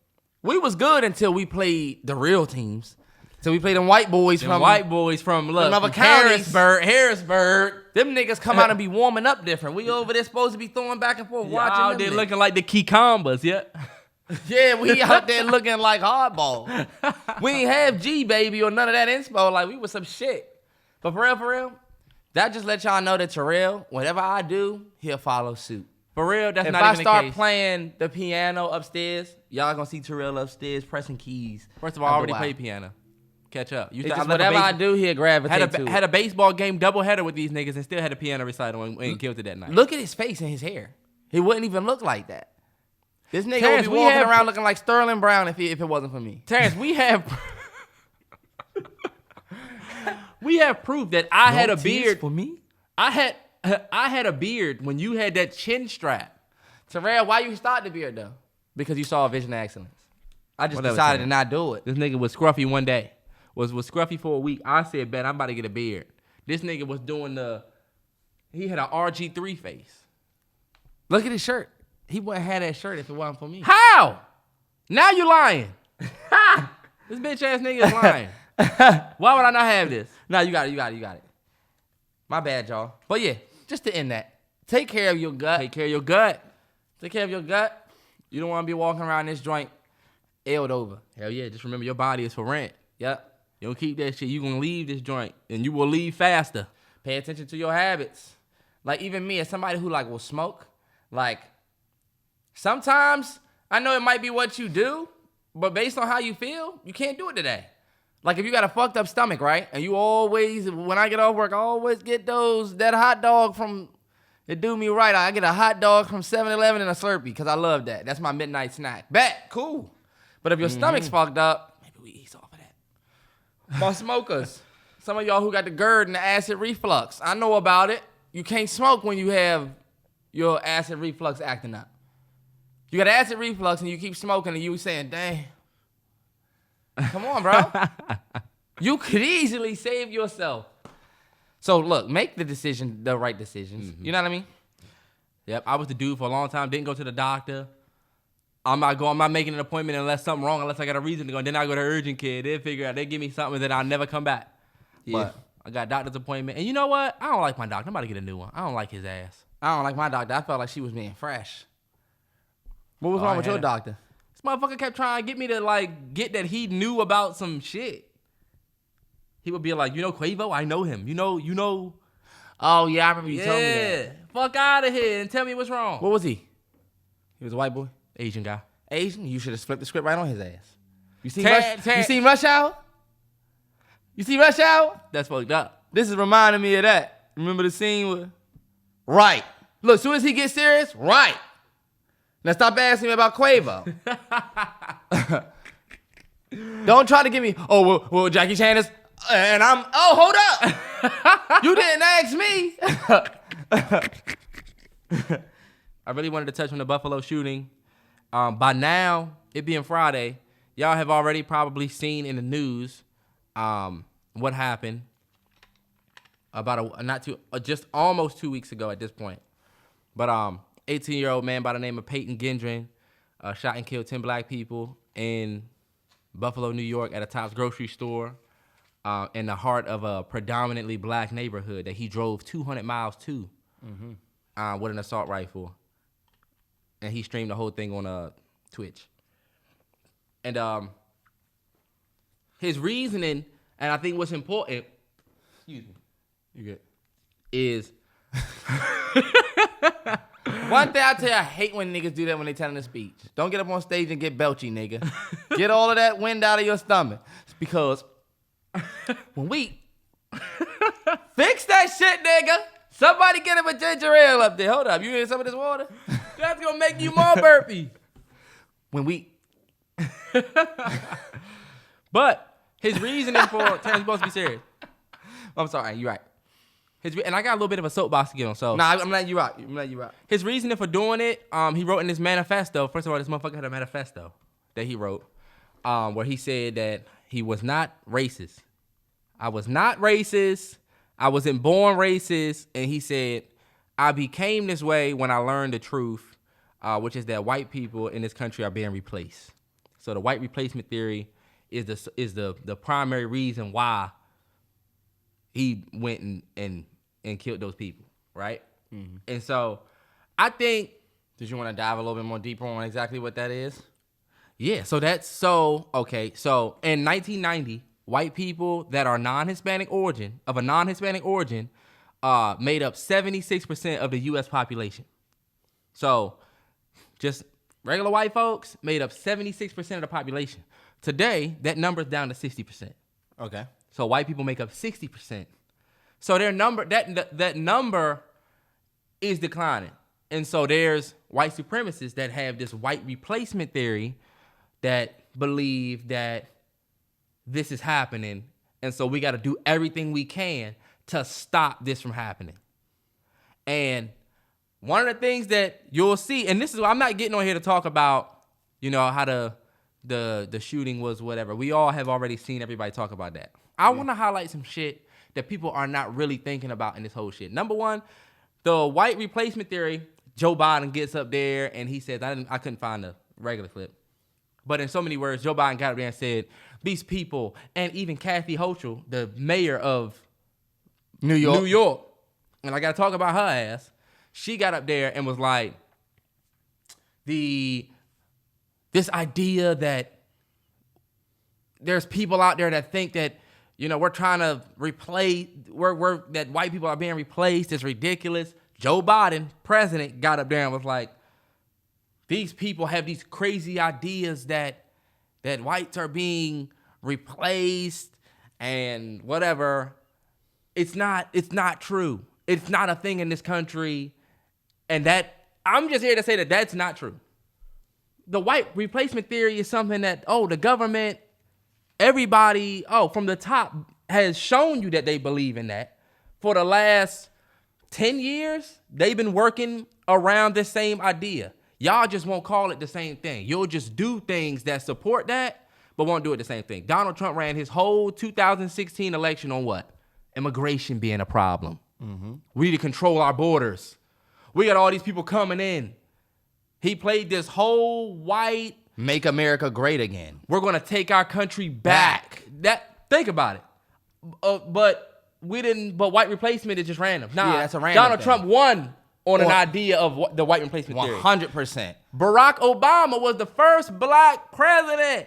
We was good until we played the real teams. So we played them white boys from other counties. Harrisburg. Them niggas come out and be warming up different. We over there supposed to be throwing back and forth, watching them. They looking like the Kikombas, yeah. Yeah, we out there looking like hardball. We ain't have G baby or none of that inspo. Like we was some shit. But for real, that just let y'all know that Terrell, whatever I do, he'll follow suit. For real, that's if not even the case. If I start playing the piano upstairs, y'all gonna see Terrell upstairs pressing keys. First of all, I already played piano. Catch up. Whatever I do, he'll gravitate to. Had a baseball game doubleheader with these niggas and still had a piano recital and killed it that night. Look at his face and his hair. He wouldn't even look like that. This nigga would be walking around looking like Sterling Brown if it wasn't for me. Terrance, we have proof that I had a beard. For me? I had a beard when you had that chin strap. Terrell, why you start the beard though? Because you saw a vision of excellence. I just decided to not do it. This nigga was scruffy one day. Was scruffy for a week. I said, bet I'm about to get a beard. This nigga was doing he had an RG3 face. Look at his shirt. He wouldn't have that shirt if it wasn't for me. How? Now you lying. This bitch ass nigga is lying. Why would I not have this? No, you got it. My bad, y'all. But yeah, just to end that. Take care of your gut. Take care of your gut. Take care of your gut. You don't want to be walking around this joint ailed over. Hell yeah, just remember your body is for rent. Yep. You don't keep that shit. You gonna leave this joint and you will leave faster. Pay attention to your habits. Like even me as somebody who will smoke, sometimes I know it might be what you do, but based on how you feel, you can't do it today. Like if you got a fucked up stomach, right? And you always, when I get off work, I always get that hot dog from, it do me right. I get a hot dog from 7-Eleven and a Slurpee because I love that. That's my midnight snack. Bet, cool. But if your stomach's fucked up, maybe we ease off of that. For smokers, some of y'all who got the GERD and the acid reflux, I know about it. You can't smoke when you have your acid reflux acting up. You got acid reflux and you keep smoking and you saying, dang. Come on, bro. You could easily save yourself. So look, make the right decisions. Mm-hmm. You know what I mean? Yep, I was the dude for a long time, didn't go to the doctor. I'm not making an appointment unless something wrong, unless I got a reason to go. And then I go to urgent care. They'll figure out, they give me something that I'll never come back. Yeah. But I got a doctor's appointment. And you know what? I don't like my doctor. I'm about to get a new one. I don't like his ass. I don't like my doctor. I felt like she was being fresh. What was wrong with your doctor? This motherfucker kept trying to get me to get that he knew about some shit. He would be like, Quavo? I know him. You know. Oh, yeah, I remember you told me that. Fuck out of here and tell me what's wrong. What was he? He was a white boy? Asian guy. Asian? You should have flipped the script right on his ass. You seen Rush Hour? You see Rush Hour? That's fucked up. This is reminding me of that. Remember the scene with... Right. Look, as soon as he gets serious, right. Now stop asking me about Quavo. Don't try to give me, well, Jackie Chan is... And I'm... Oh, hold up. You didn't ask me. I really wanted to touch on the Buffalo shooting. By now, it being Friday, y'all have already probably seen in the news what happened about just almost 2 weeks ago at this point. But 18-year-old man by the name of Peyton Gendron shot and killed 10 black people in Buffalo, New York at a Tops grocery store in the heart of a predominantly black neighborhood that he drove 200 miles to with an assault rifle. And he streamed the whole thing on Twitch. And his reasoning, and I think what's important, excuse me, you good, is One thing I tell you, I hate when niggas do that when they telling a speech. Don't get up on stage and get belchy, nigga. Get all of that wind out of your stomach. It's because when we fix that shit, nigga. Somebody get him a ginger ale up there. Hold up, you need some of this water? That's gonna make you more burpy. When we, but his reasoning for Terrance supposed to be serious. I'm sorry, you're right. And I got a little bit of a soapbox to get on. So nah, I'm letting you out. I'm letting you out. His reasoning for doing it, he wrote in his manifesto. First of all, this motherfucker had a manifesto that he wrote, where he said that he was not racist. I was not racist. I wasn't born racist. And he said, I became this way when I learned the truth, which is that white people in this country are being replaced. So the white replacement theory is the primary reason why he went and killed those people, right? Mm-hmm. And so I think... Did you want to dive a little bit more deeper on exactly what that is? Yeah, so that's so... Okay, so in 1990, white people that are non-Hispanic origin, made up 76% of the U.S. population. So just regular white folks made up 76% of the population. Today, that number's down to 60%. Okay. So white people make up 60%. So their number, that number is declining. And so there's white supremacists that have this white replacement theory that believe that this is happening. And so we got to do everything we can to stop this from happening. And one of the things that you'll see, and this is, I'm not getting on here to talk about, how the shooting was whatever. We all have already seen everybody talk about that. I want to highlight some shit that people are not really thinking about in this whole shit. Number one, the white replacement theory, Joe Biden gets up there and he says, I couldn't find the regular clip. But in so many words, Joe Biden got up there and said, these people, and even Kathy Hochul, the mayor of New York, and I got to talk about her ass, she got up there and was like, this idea that there's people out there that think that, we're trying to replace, that white people are being replaced is ridiculous. Joe Biden, president, got up there and was like, these people have these crazy ideas that whites are being replaced and whatever. It's not true. It's not a thing in this country. And that, I'm just here to say that that's not true. The white replacement theory is something that, the government, everybody, from the top has shown you that they believe in that. For the last 10 years, they've been working around this same idea. Y'all just won't call it the same thing. You'll just do things that support that, but won't do it the same thing. Donald Trump ran his whole 2016 election on what? Immigration being a problem. Mm-hmm. We need to control our borders. We got all these people coming in. He played this whole white... Make America great again. We're going to take our country back. Think about it. But white replacement is just random. Nah, that's a random Donald thing. Trump won on an idea of the white replacement theory. 100%. Barack Obama was the first black president.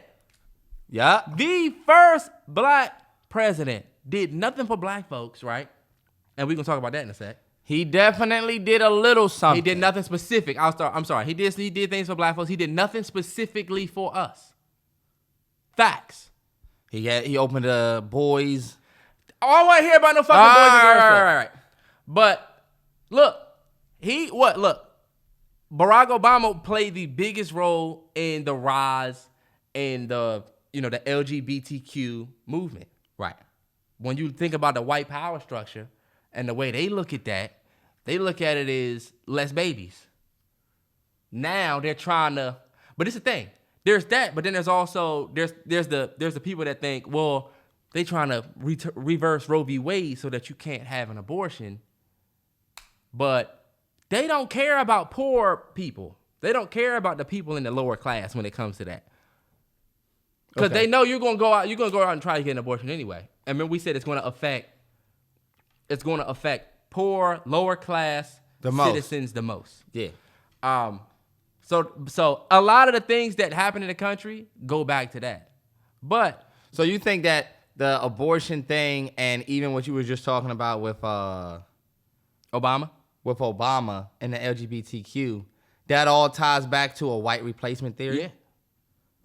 Yeah. The first black president. Did nothing for black folks, right? And we're going to talk about that in a sec. He definitely did a little something. He did nothing specific. I'm sorry. He did things for black folks. He did nothing specifically for us. Facts. He opened boys. Oh, I want to hear about no fucking boys and girls club. Right. But look, Barack Obama played the biggest role in the rise in the LGBTQ movement. Right. When you think about the white power structure and the way they look at that, they look at it as less babies. Now they're trying to, but it's the thing. There's that, but then there's also there's the people that think, well, they trying to reverse Roe v. Wade so that you can't have an abortion, but they don't care about poor people. They don't care about the people in the lower class when it comes to that, because they know you're gonna go out and try to get an abortion anyway. I mean, we said it's going to affect poor, lower class citizens the most. Yeah. So a lot of the things that happen in the country go back to that. But so you think that the abortion thing and even what you were just talking about with Obama? with Obama and the LGBTQ, that all ties back to a white replacement theory? Yeah.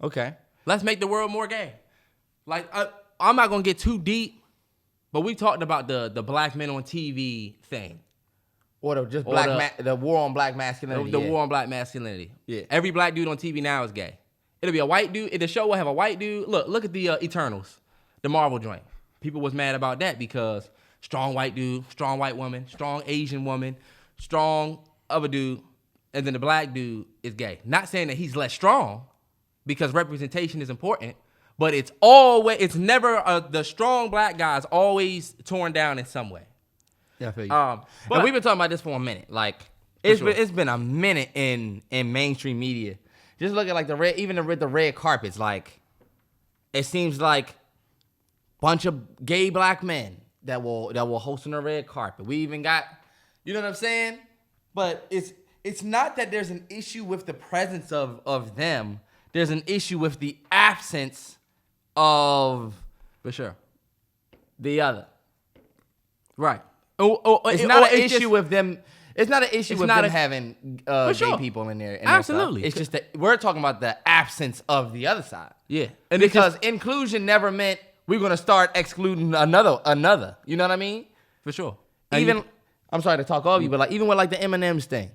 Okay. Let's make the world more gay. Like, I'm not going to get too deep, but we talked about the black men on TV thing. Or the war on black masculinity. The war on black masculinity. Yeah. Every black dude on TV now is gay. It'll be a white dude. The show will have a white dude. Look at the Eternals, the Marvel joint. People was mad about that because strong white dude, strong white woman, strong Asian woman, strong other dude, and then the black dude is gay. Not saying that he's less strong, because representation is important, but it's never the strong black guy's always torn down in some way. Yeah, I feel you. But and we've been talking about this for a minute. Like, it's been a minute in mainstream media. Just look at like the red carpets. Like, it seems like bunch of gay black men that will host on the red carpet. We even got, you know what I'm saying? But it's not that there's an issue with the presence of them. There's an issue with the absence of, for sure, the other. Right. It's not an issue with them. It's not an issue with them having sure. gay people in there. Absolutely. It's just that we're talking about the absence of the other side. Yeah. And because inclusion never meant we're going to start excluding another. You know what I mean? For sure. I'm sorry to talk over you, but like even with like the M&M's thing,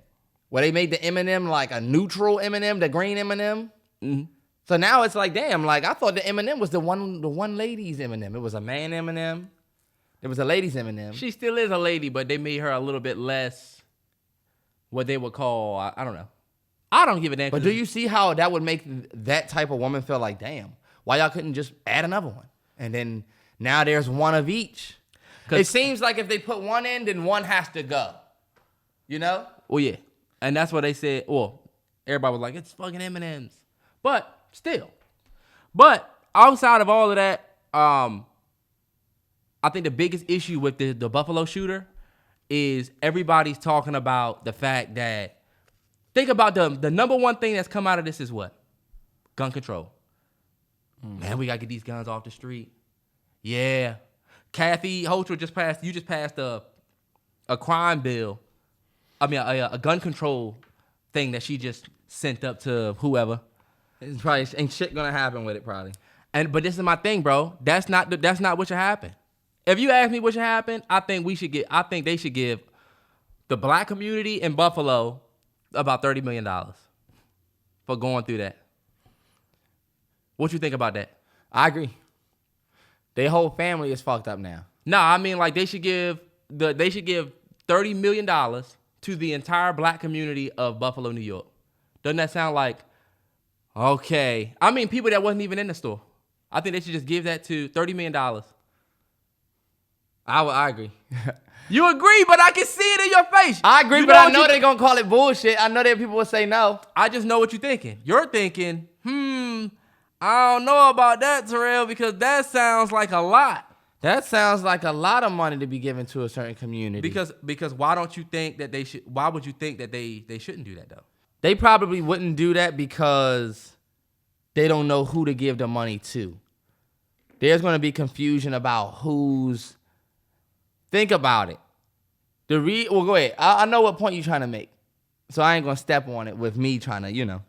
where they made the M&M like a neutral M&M, the green M&M. Mm-hmm. So now it's like, damn, like I thought the M&M was the one lady's M&M. It was a man M&M. It was a lady's M&M. She still is a lady, but they made her a little bit less what they would call, I don't know. I don't give a damn. But do you see how that would make that type of woman feel like, damn, why y'all couldn't just add another one? And then now there's one of each. It seems like if they put one in, then one has to go. You know? Well, yeah. And that's what they said. Well, everybody was like, it's fucking M&M's. But still. But outside of all of that, I think the biggest issue with the Buffalo shooter is everybody's talking about the fact that, think about the number one thing that's come out of this is what? Gun control. Man, we got to get these guns off the street. Yeah. Kathy Hochul just passed a crime bill. I mean, a gun control thing that she just sent up to whoever. It's probably ain't shit gonna happen with it probably. But this is my thing, bro. That's not what should happen. If you ask me what should happen, I think they should give the black community in Buffalo about $30 million for going through that. What you think about that? I agree. Their whole family is fucked up now. No, I mean like they should give $30 million to the entire black community of Buffalo, New York. Doesn't that sound like okay? I mean people that wasn't even in the store. I think they should just give that to $30 million. I agree. You agree, but I can see it in your face. I agree, but I know they're going to call it bullshit. I know that people will say no. I just know what you're thinking. You're thinking, I don't know about that, Terrell, because that sounds like a lot. That sounds like a lot of money to be given to a certain community. Because why don't you think that they should? Why would you think that they shouldn't do that, though? They probably wouldn't do that because they don't know who to give the money to. There's going to be confusion about who's... Think about it. Well, go ahead. I know what point you're trying to make. So I ain't going to step on it with me trying to,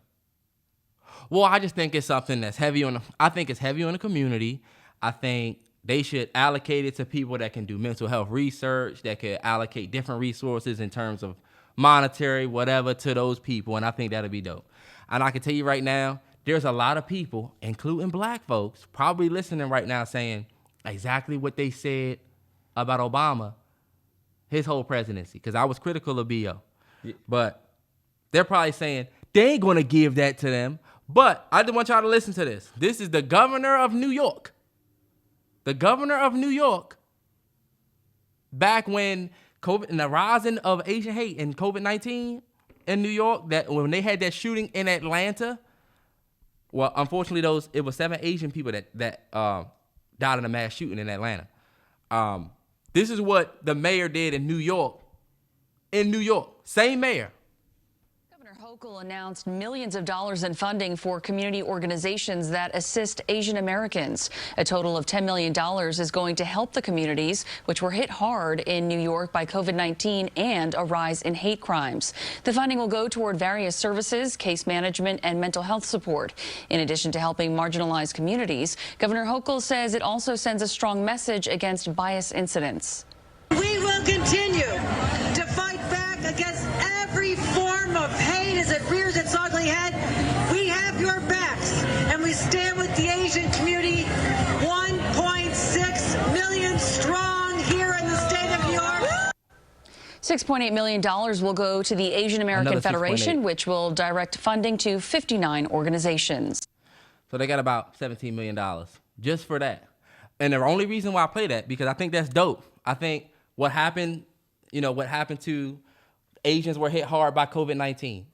Well, I just think it's something that's heavy on the community. I think they should allocate it to people that can do mental health research, that could allocate different resources in terms of monetary, whatever, to those people. And I think that'll be dope. And I can tell you right now, there's a lot of people, including black folks, probably listening right now saying exactly what they said about Obama, his whole presidency, because I was critical of B.O. Yeah. But they're probably saying they ain't going to give that to them. But I just want y'all to listen to this. This is the governor of New York. The governor of New York, back when COVID and the rising of Asian hate and COVID-19 in New York, that when they had that shooting in Atlanta, well, unfortunately, it was 7 Asian people that died in a mass shooting in Atlanta. This is what the mayor did in New York. In New York, same mayor. Governor Hochul announced millions of dollars in funding for community organizations that assist Asian Americans. A total of $10 million is going to help the communities, which were hit hard in New York by COVID-19 and a rise in hate crimes. The funding will go toward various services, case management, and mental health support. In addition to helping marginalized communities, Governor Hochul says it also sends a strong message against bias incidents. We will continue to fight back against every form of hate as it rears its ugly head. We have your backs, and we stand with the Asian community, 1.6 million strong here in the state of New York. $6.8 million will go to the Asian American Federation, which will direct funding to 59 organizations. So they got about $17 million just for that. And the only reason why I play that, because I think that's dope. I think what happened to Asians were hit hard by COVID-19.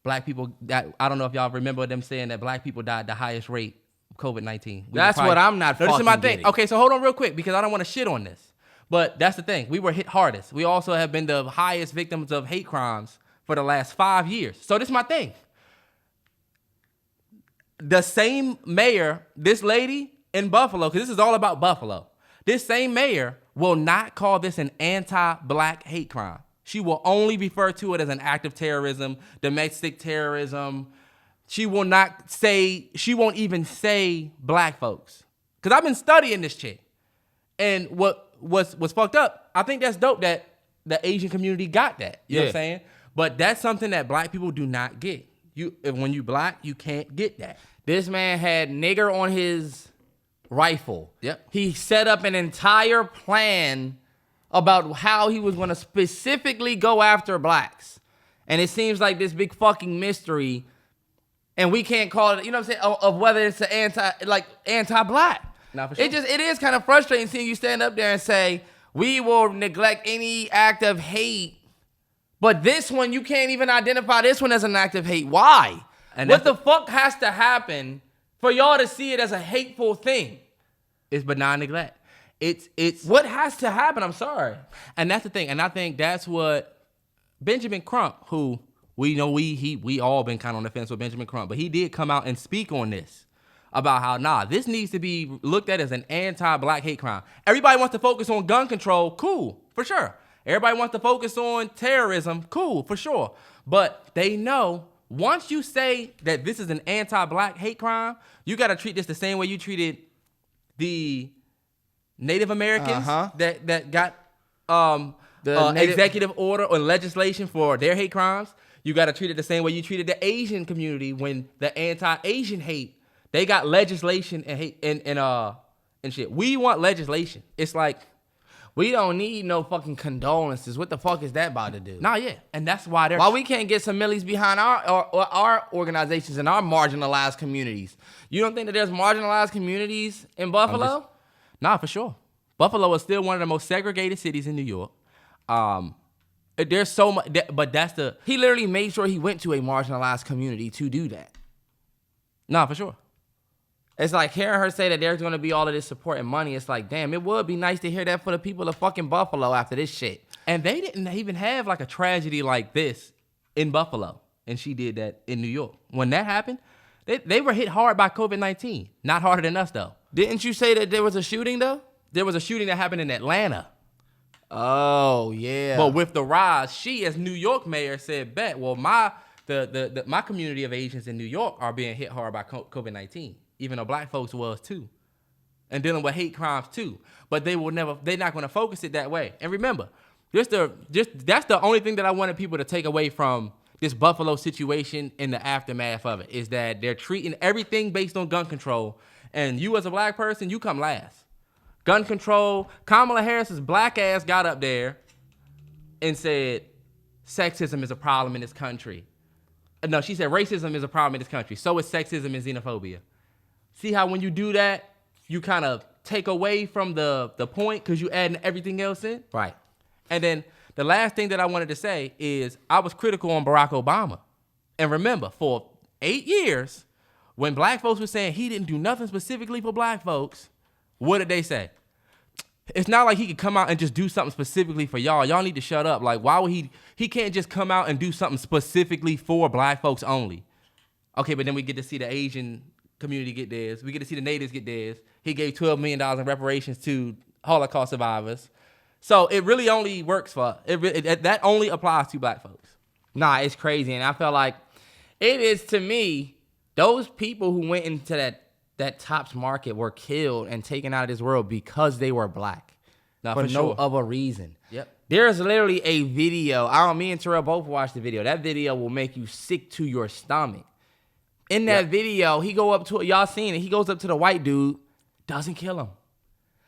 Black people, I don't know if y'all remember them saying that black people died the highest rate of COVID-19. That's what I'm not fucking this is my thing. getting. Okay, so hold on real quick, because I don't want to shit on this. But that's the thing. We were hit hardest. We also have been the highest victims of hate crimes for the last 5 years. So this is my thing. The same mayor, this lady in Buffalo, because this is all about Buffalo, this same mayor will not call this an anti-black hate crime. She will only refer to it as an act of terrorism, domestic terrorism. She won't even say black folks. Because I've been studying this chick. And what's fucked up, I think that's dope that the Asian community got that. You know what I'm saying? But that's something that black people do not get. When you black, you can't get that. This man had nigger on his rifle. Yep. He set up an entire plan about how he was going to specifically go after blacks. And it seems like this big fucking mystery, and we can't call it, you know what I'm saying, of whether it's an anti-black. Nah, for sure. It is kind of frustrating seeing you stand up there and say, we will neglect any act of hate, but this one, you can't even identify this one as an act of hate. Why? And what the fuck has to happen for y'all to see it as a hateful thing? It's benign neglect. It's what has to happen? I'm sorry. And that's the thing. And I think that's what Benjamin Crump, who we know we all been kind of on the fence with Benjamin Crump, but he did come out and speak on this about how, this needs to be looked at as an anti-black hate crime. Everybody wants to focus on gun control. Cool, for sure. Everybody wants to focus on terrorism. Cool, for sure. But they know once you say that this is an anti-black hate crime, you got to treat this the same way you treated the Native Americans that got executive order or legislation for their hate crimes. You got to treat it the same way you treated the Asian community when the anti-Asian hate, they got legislation and hate and shit. We want legislation. It's like, we don't need no fucking condolences. What the fuck is that about to do? And that's why why we can't get some millies behind our organizations and our marginalized communities. You don't think that there's marginalized communities in Buffalo? For sure. Buffalo is still one of the most segregated cities in New York. There's so much, but that's the... He literally made sure he went to a marginalized community to do that. For sure. It's like hearing her say that there's going to be all of this support and money. It's like, damn, it would be nice to hear that for the people of fucking Buffalo after this shit. And they didn't even have like a tragedy like this in Buffalo. And she did that in New York. When that happened, they were hit hard by COVID-19. Not harder than us, though. Didn't you say that there was a shooting, though? There was a shooting that happened in Atlanta. Oh, yeah. But with the rise, she, as New York mayor, said, my community of Asians in New York are being hit hard by COVID-19. Even though black folks was too. And dealing with hate crimes too. But they're not going to focus it that way. And remember, that's the only thing that I wanted people to take away from this Buffalo situation in the aftermath of it, is that they're treating everything based on gun control. And you as a black person, you come last. Gun control, Kamala Harris's black ass got up there and said, sexism is a problem in this country. No, she said racism is a problem in this country. So is sexism and xenophobia. See how when you do that, you kind of take away from the point because you adding everything else in? Right. And then the last thing that I wanted to say is I was critical on Barack Obama. And remember, for 8 years, when black folks were saying he didn't do nothing specifically for black folks, what did they say? It's not like he could come out and just do something specifically for y'all. Y'all need to shut up. Like, why would he can't just come out and do something specifically for black folks only. Okay, but then we get to see the Asian community get theirs. We get to see the natives get theirs. He gave $12 million in reparations to Holocaust survivors. So it really only works for, that only applies to black folks. Nah, it's crazy. And I felt like it is, to me, those people who went into that Tops market were killed and taken out of this world because they were black. For no sure. other reason. Yep. There's literally a video. Me and Terrell both watched the video. That video will make you sick to your stomach. In that video, he go up to, y'all seen it, he goes up to the white dude, doesn't kill him.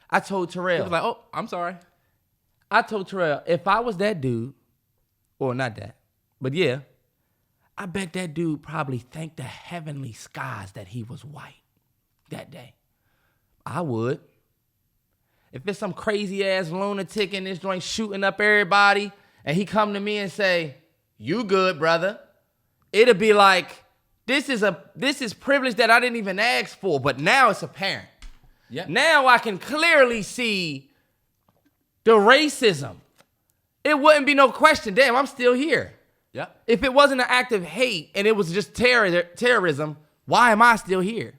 I told Terrell. He was like, oh, I'm sorry. I told Terrell, if I was that dude, or not that, but yeah, I bet that dude probably thanked the heavenly skies that he was white that day. I would. If it's some crazy ass lunatic in this joint shooting up everybody, and he come to me and say, you good, brother, it'll be like, this is privilege that I didn't even ask for, but now it's apparent. Yep. Now I can clearly see the racism. It wouldn't be no question. Damn, I'm still here. Yep. If it wasn't an act of hate and it was just terrorism, why am I still here?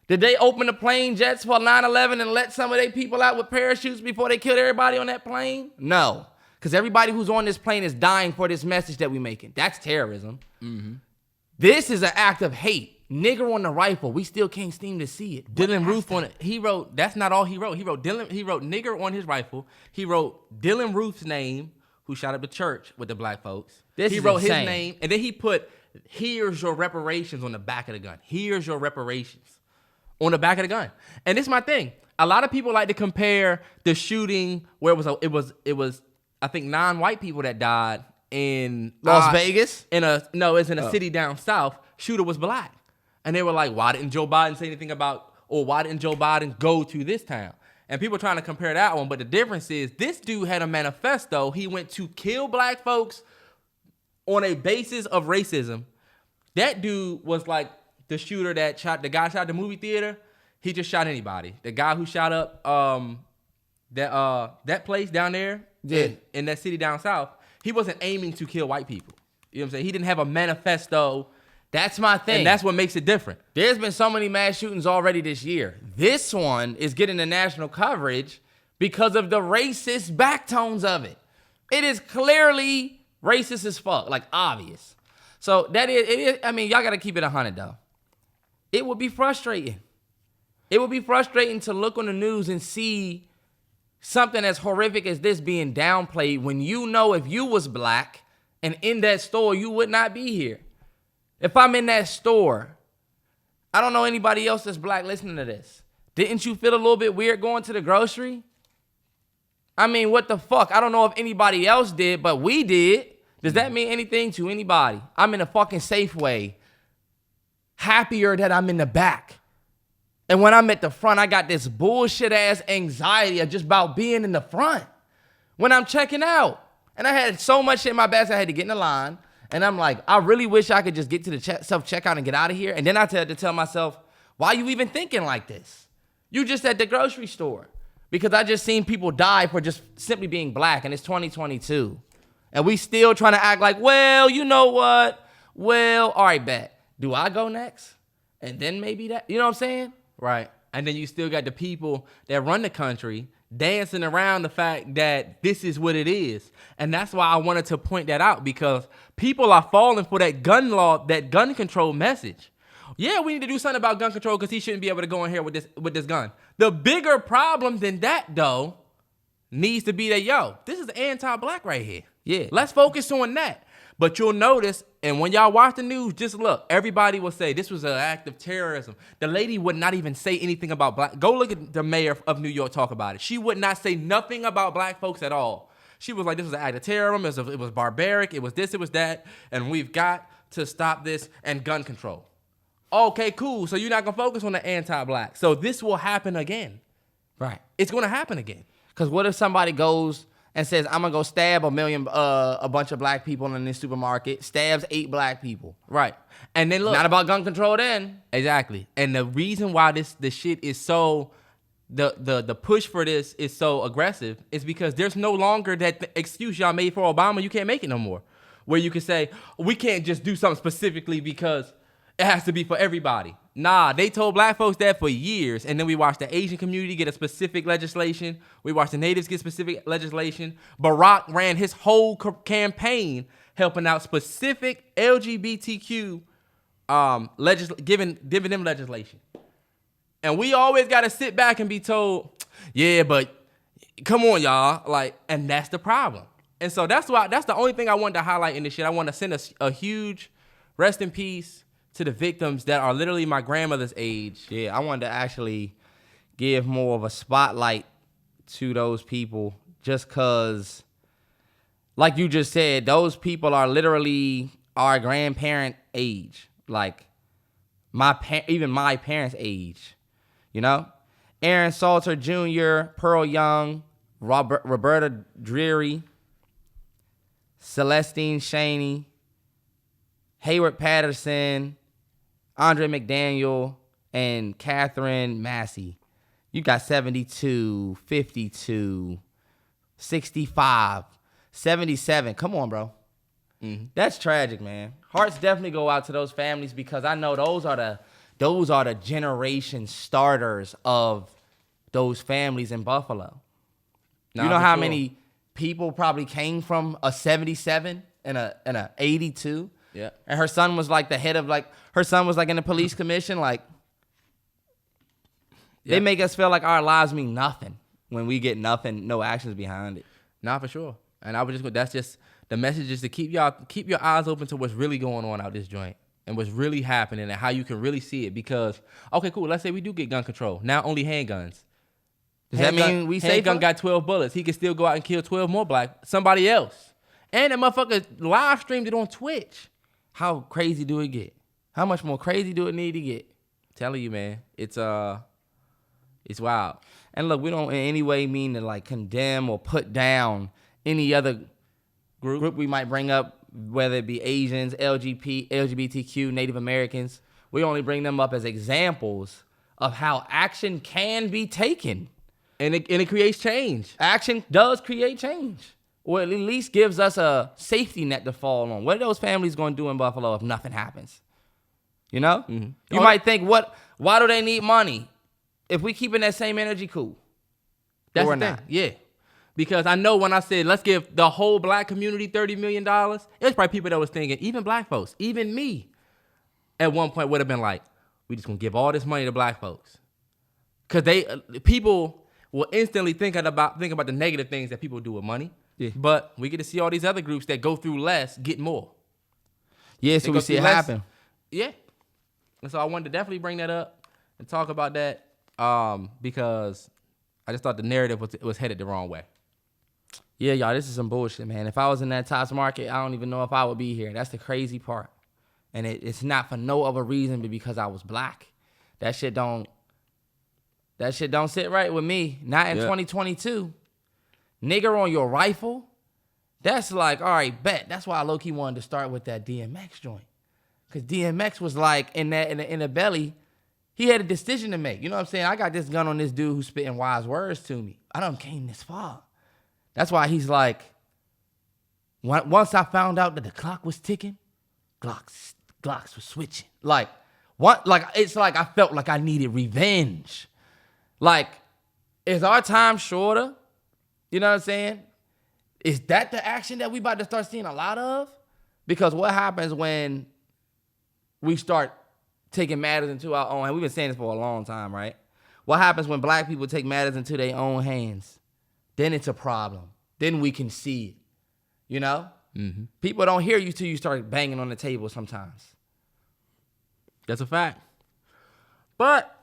Did they open the plane jets for 9/11 and let some of their people out with parachutes before they killed everybody on that plane? No. Because everybody who's on this plane is dying for this message that we're making. That's terrorism. Mm-hmm. This is an act of hate. Nigger on the rifle. We still can't seem to see it. Dylan Roof on it. He wrote, that's not all he wrote. He wrote nigger on his rifle. He wrote Dylan Roof's name, who shot up the church with the black folks. He wrote his name, and then he put, here's your reparations on the back of the gun. Here's your reparations on the back of the gun. And this is my thing. A lot of people like to compare the shooting where it was I think 9 white people that died in Las Vegas? It's in a city down south. Shooter was black. And they were like, why didn't Joe Biden say anything about, or why didn't Joe Biden go to this town? And people trying to compare that one, but the difference is this dude had a manifesto. He went to kill black folks on a basis of racism. That dude was like the shooter that shot, the guy shot the movie theater. He just shot anybody. The guy who shot up that place down there in that city down south, he wasn't aiming to kill white people. You know what I'm saying? He didn't have a manifesto. That's my thing. And that's what makes it different. There's been so many mass shootings already this year. This one is getting the national coverage because of the racist backtones of it. It is clearly racist as fuck, like obvious. So that is, I mean, y'all got to keep it 100 though. It would be frustrating. It would be frustrating to look on the news and see something as horrific as this being downplayed when you know if you was black and in that store, you would not be here. If I'm in that store, I don't know anybody else that's black listening to this. Didn't you feel a little bit weird going to the grocery? I mean, what the fuck? I don't know if anybody else did, but we did. Does that mean anything to anybody? I'm in a fucking Safeway, happier that I'm in the back. And when I'm at the front, I got this bullshit ass anxiety of just about being in the front when I'm checking out. And I had so much shit in my basket, I had to get in the line. And I'm like, I really wish I could just get to the self-checkout and get out of here. And then I had to tell myself, why are you even thinking like this? You just at the grocery store. Because I just seen people die for just simply being black, and it's 2022. And we still trying to act like, well, you know what? Well, all right, bet. Do I go next? And then maybe that, you know what I'm saying? Right. And then you still got the people that run the country dancing around the fact that this is what it is. And that's why I wanted to point that out, because people are falling for that gun law, that gun control message. Yeah, we need to do something about gun control because he shouldn't be able to go in here with this gun. The bigger problem than that, though, needs to be that, yo, this is anti-black right here. Yeah. Let's focus on that. But you'll notice, and when y'all watch the news, just look, everybody will say this was an act of terrorism. The lady would not even say anything about black. Go look at the mayor of New York talk about it. She would not say nothing about black folks at all. She was like, this was an act of terrorism. It was barbaric. It was this, it was that. And we've got to stop this and gun control. Okay, cool. So you're not going to focus on the anti-black. So this will happen again. Right. It's going to happen again. Because what if somebody goes and says, I'm going to go stab a bunch of black people in this supermarket, stabs 8 black people. Right. And then look. Not about gun control then. Exactly. And the reason why this shit is so the push for this is so aggressive is because there's no longer that excuse y'all made for Obama. You can't make it no more. Where you can say, we can't just do something specifically because it has to be for everybody. Nah, they told black folks that for years, and then we watched the Asian community get a specific legislation. We watched the natives get specific legislation. Barack ran his whole campaign helping out specific LGBTQ giving them legislation. And we always got to sit back and be told, yeah, but come on, y'all. Like, and that's the problem. And so that's the only thing I wanted to highlight in this shit. I want to send a huge rest in peace to the victims that are literally my grandmother's age. Yeah, I wanted to actually give more of a spotlight to those people just because, like you just said, those people are literally our grandparent age. Like, even my parents' age. You know? Aaron Salter Jr., Pearl Young, Roberta Dreary, Celestine Chaney, Hayward Patterson, Andre McDaniel, and Catherine Massey. You got 72, 52, 65, 77. Come on, bro. Mm-hmm. That's tragic, man. Hearts definitely go out to those families because I know those are the generation starters of those families in Buffalo. You know how many people probably came from a 77 and a 82? Yeah. And her son was like the head of her son was like in the police commission. Like, they make us feel like our lives mean nothing when we get nothing, no actions behind it. Nah, for sure. And that's just the message is to keep your eyes open to what's really going on out this joint and what's really happening and how you can really see it. Because, okay, cool. Let's say we do get gun control. Now only handguns. Does that mean we safer? Handgun got 12 bullets. He can still go out and kill 12 more somebody else. And that motherfucker live streamed it on Twitch. How crazy do it get? How much more crazy do it need to get? Telling you, man, it's wild. And look, we don't in any way mean to like condemn or put down any other group we might bring up, whether it be Asians, LGBTQ, Native Americans. We only bring them up as examples of how action can be taken. And it creates change. Action does create change. Or at least gives us a safety net to fall on. What are those families going to do in Buffalo if nothing happens? You know? Mm-hmm. You might think, why do they need money? If we keep in that same energy, cool. That's the thing. Not. Yeah. Because I know when I said, let's give the whole black community $30 million, it was probably people that was thinking, even black folks, even me, at one point would have been like, we just going to give all this money to black folks. Because people will instantly think about the negative things that people do with money. Yeah. But we get to see all these other groups that go through less get more. Yeah, so we see it happen. Yeah. And so I wanted to definitely bring that up and talk about that because I just thought the narrative was headed the wrong way. Yeah, y'all, this is some bullshit, man. If I was in that Tots market, I don't even know if I would be here. That's the crazy part. And it's not for no other reason but because I was black. That shit don't sit right with me. Not in 2022. Nigger on your rifle. That's like, all right, bet. That's why I low-key wanted to start with that DMX joint. Because DMX was like, in the belly, he had a decision to make. You know what I'm saying? I got this gun on this dude who's spitting wise words to me. I done came this far. That's why he's like, once I found out that the clock was ticking, Glocks were switching. It's like I felt like I needed revenge. Like, is our time shorter? You know what I'm saying? Is that the action that we about to start seeing a lot of? Because what happens when we start taking matters into our own hands? We've been saying this for a long time, right? What happens when black people take matters into their own hands? Then it's a problem. Then we can see it. You know? Mm-hmm. People don't hear you till you start banging on the table sometimes. That's a fact. But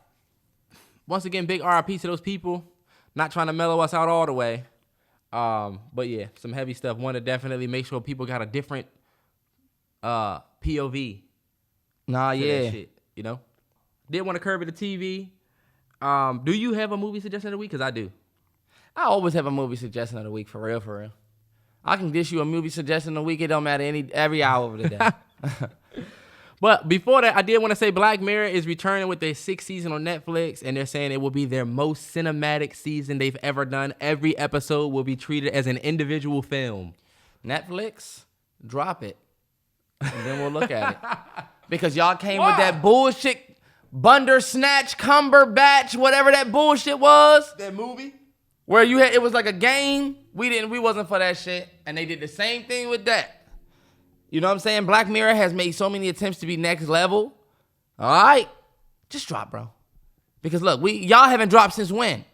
once again, big RIP to those people. Not trying to mellow us out all the way. But yeah, some heavy stuff. Want to definitely make sure people got a different POV. Nah, yeah. That shit, you know? Did want to curb it to TV. Do you have a movie suggestion of the week? Because I do. I always have a movie suggestion of the week, for real, for real. I can dish you a movie suggestion of the week. It don't matter every hour of the day. But before that, I did want to say Black Mirror is returning with their 6th season on Netflix, and they're saying it will be their most cinematic season they've ever done. Every episode will be treated as an individual film. Netflix, drop it, and then we'll look at it. Because y'all came with that bullshit Bundersnatch, Cumberbatch, whatever that bullshit was. That movie? Where you had, it was like a game. We wasn't for that shit. And they did the same thing with that. You know what I'm saying? Black Mirror has made so many attempts to be next level. All right. Just drop, bro. Because look, y'all haven't dropped since when?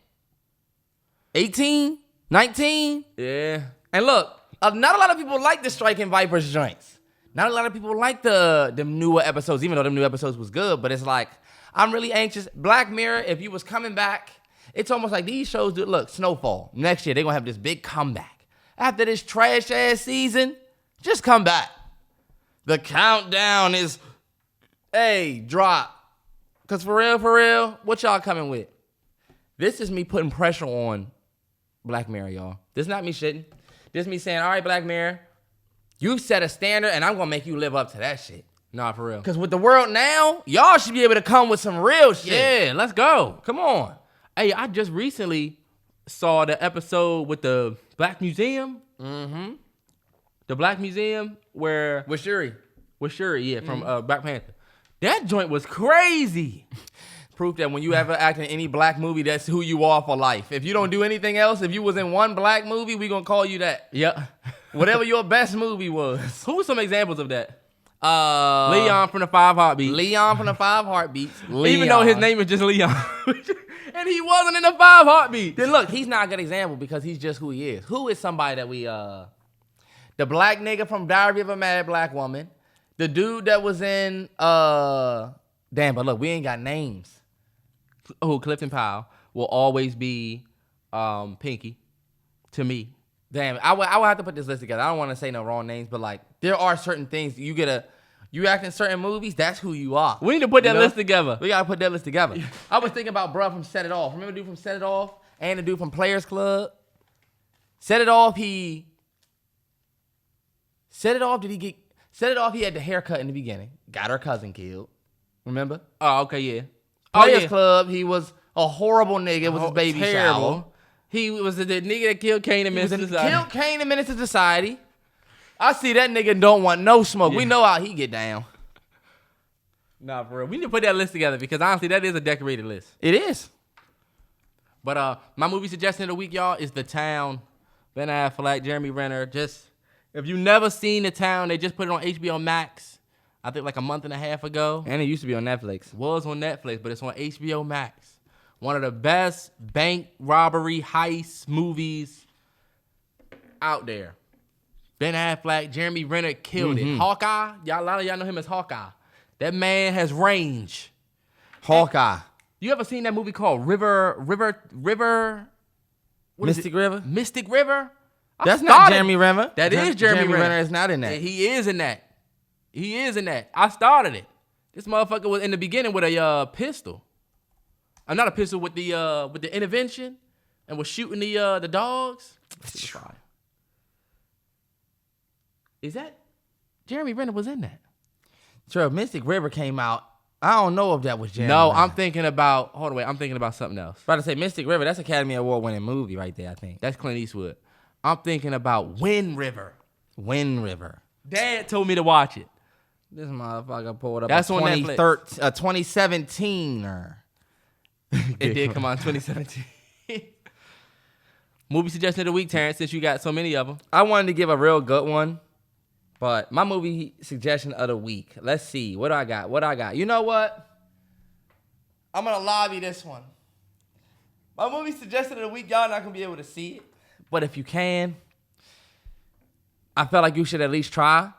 18? 19? Yeah. And look, not a lot of people like the Striking Vipers joints. Not a lot of people like the newer episodes, even though them new episodes was good. But it's like, I'm really anxious. Black Mirror, if you was coming back, it's almost like these shows do. Look, Snowfall. Next year, they're going to have this big comeback. After this trash-ass season, just come back. The countdown is, hey, drop. Because for real, what y'all coming with? This is me putting pressure on Black Mirror, y'all. This is not me shitting. This is me saying, all right, Black Mirror, you've set a standard, and I'm going to make you live up to that shit. Nah, for real. Because with the world now, y'all should be able to come with some real shit. Yeah, let's go. Come on. Hey, I just recently saw the episode with the Black Museum. Mm-hmm. The Black Museum where... With Shuri. With Shuri, yeah, from Black Panther. That joint was crazy. Proof that when you ever act in any black movie, that's who you are for life. If you don't do anything else, if you was in one black movie, we gonna call you that. Yep. Whatever your best movie was. Who are some examples of that? Leon from the 5 Heartbeats. Leon from the 5 Heartbeats. Even though his name is just Leon. And he wasn't in the 5 Heartbeats. Then look, he's not a good example because he's just who he is. Who is somebody that we, the black nigga from Diary of a Mad Black Woman. The dude that was in, damn, but look, we ain't got names. Oh, Clifton Powell will always be Pinky to me. Damn, I would have to put this list together. I don't want to say no wrong names, but like there are certain things you act in certain movies, that's who you are. We need to put that list together. We gotta put that list together. I was thinking about bruh from Set It Off. Remember the dude from Set It Off and the dude from Players Club? Set It Off, he had the haircut in the beginning. Got her cousin killed. Remember? Oh, okay, yeah. Players Club, he was a horrible nigga. It was his baby terrible. shower. He was the nigga that killed Kane and Menace to Society. Killed Kane and Menace to Society. I see that nigga don't want no smoke. Yeah. We know how he get down. Nah, for real. We need to put that list together because honestly, that is a decorated list. It is. But my movie suggestion of the week, y'all, is The Town. Ben Affleck, Jeremy Renner. Just, if you've never seen The Town, they just put it on HBO Max. I think like a month and a half ago. And it used to be on Netflix. It was on Netflix, but it's on HBO Max. One of the best bank robbery heist movies out there. Ben Affleck, Jeremy Renner killed it. Hawkeye, a lot of y'all know him as Hawkeye. That man has range. Hawkeye. And you ever seen that movie called River? Mystic River? Mystic River? That's not Jeremy Renner. That is Jeremy Renner. Renner is not in that. And he is in that. He is in that. I started it. This motherfucker was in the beginning with a pistol. Not a pistol, with the intervention, and was shooting the dogs. Is that Jeremy Renner was in that? Sure, Mystic River came out. I don't know if that was Jeremy No, Renner. I'm thinking about. Hold on, wait. I'm thinking about something else. About to say Mystic River. That's Academy Award winning movie right there. I think that's Clint Eastwood. I'm thinking about Wind River. Wind River. Dad told me to watch it. This motherfucker pulled up. That's on Netflix. 2017. It did come out in 2017. Movie suggestion of the week, Terrance, since you got so many of them. I wanted to give a real good one, but my movie suggestion of the week. Let's see. What do I got? You know what? I'm going to lobby this one. My movie suggestion of the week, y'all not going to be able to see it. But if you can, I felt like you should at least try.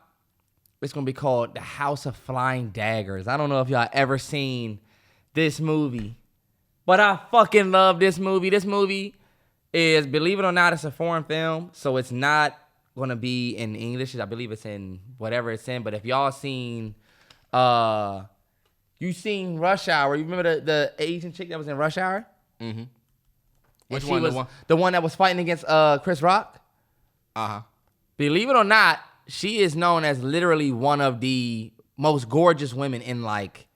It's going to be called The House of Flying Daggers. I don't know if y'all ever seen this movie, but I fucking love this movie. This movie is, believe it or not, it's a foreign film, so it's not going to be in English. I believe it's in whatever it's in, but if y'all seen, you seen Rush Hour. You remember the Asian chick that was in Rush Hour? Mm-hmm. Which one? The one that was fighting against Chris Rock? Uh-huh. Believe it or not, she is known as literally one of the most gorgeous women in like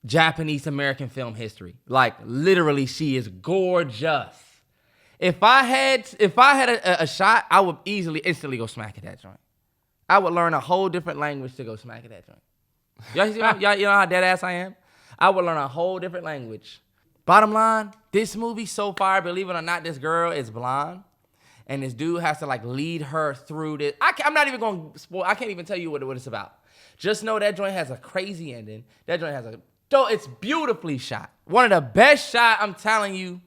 Japanese American film history. Like literally, she is gorgeous. If I had a shot, I would instantly go smack at that joint. I would learn a whole different language to go smack at that joint. Y'all, you know how dead ass I am? I would learn a whole different language. Bottom line, this movie so far, believe it or not, this girl is blonde. And this dude has to like lead her through this. I'm not even going to spoil. I can't even tell you what it's about. Just know that joint has a crazy ending. That joint has it's beautifully shot. One of the best shots, I'm telling you.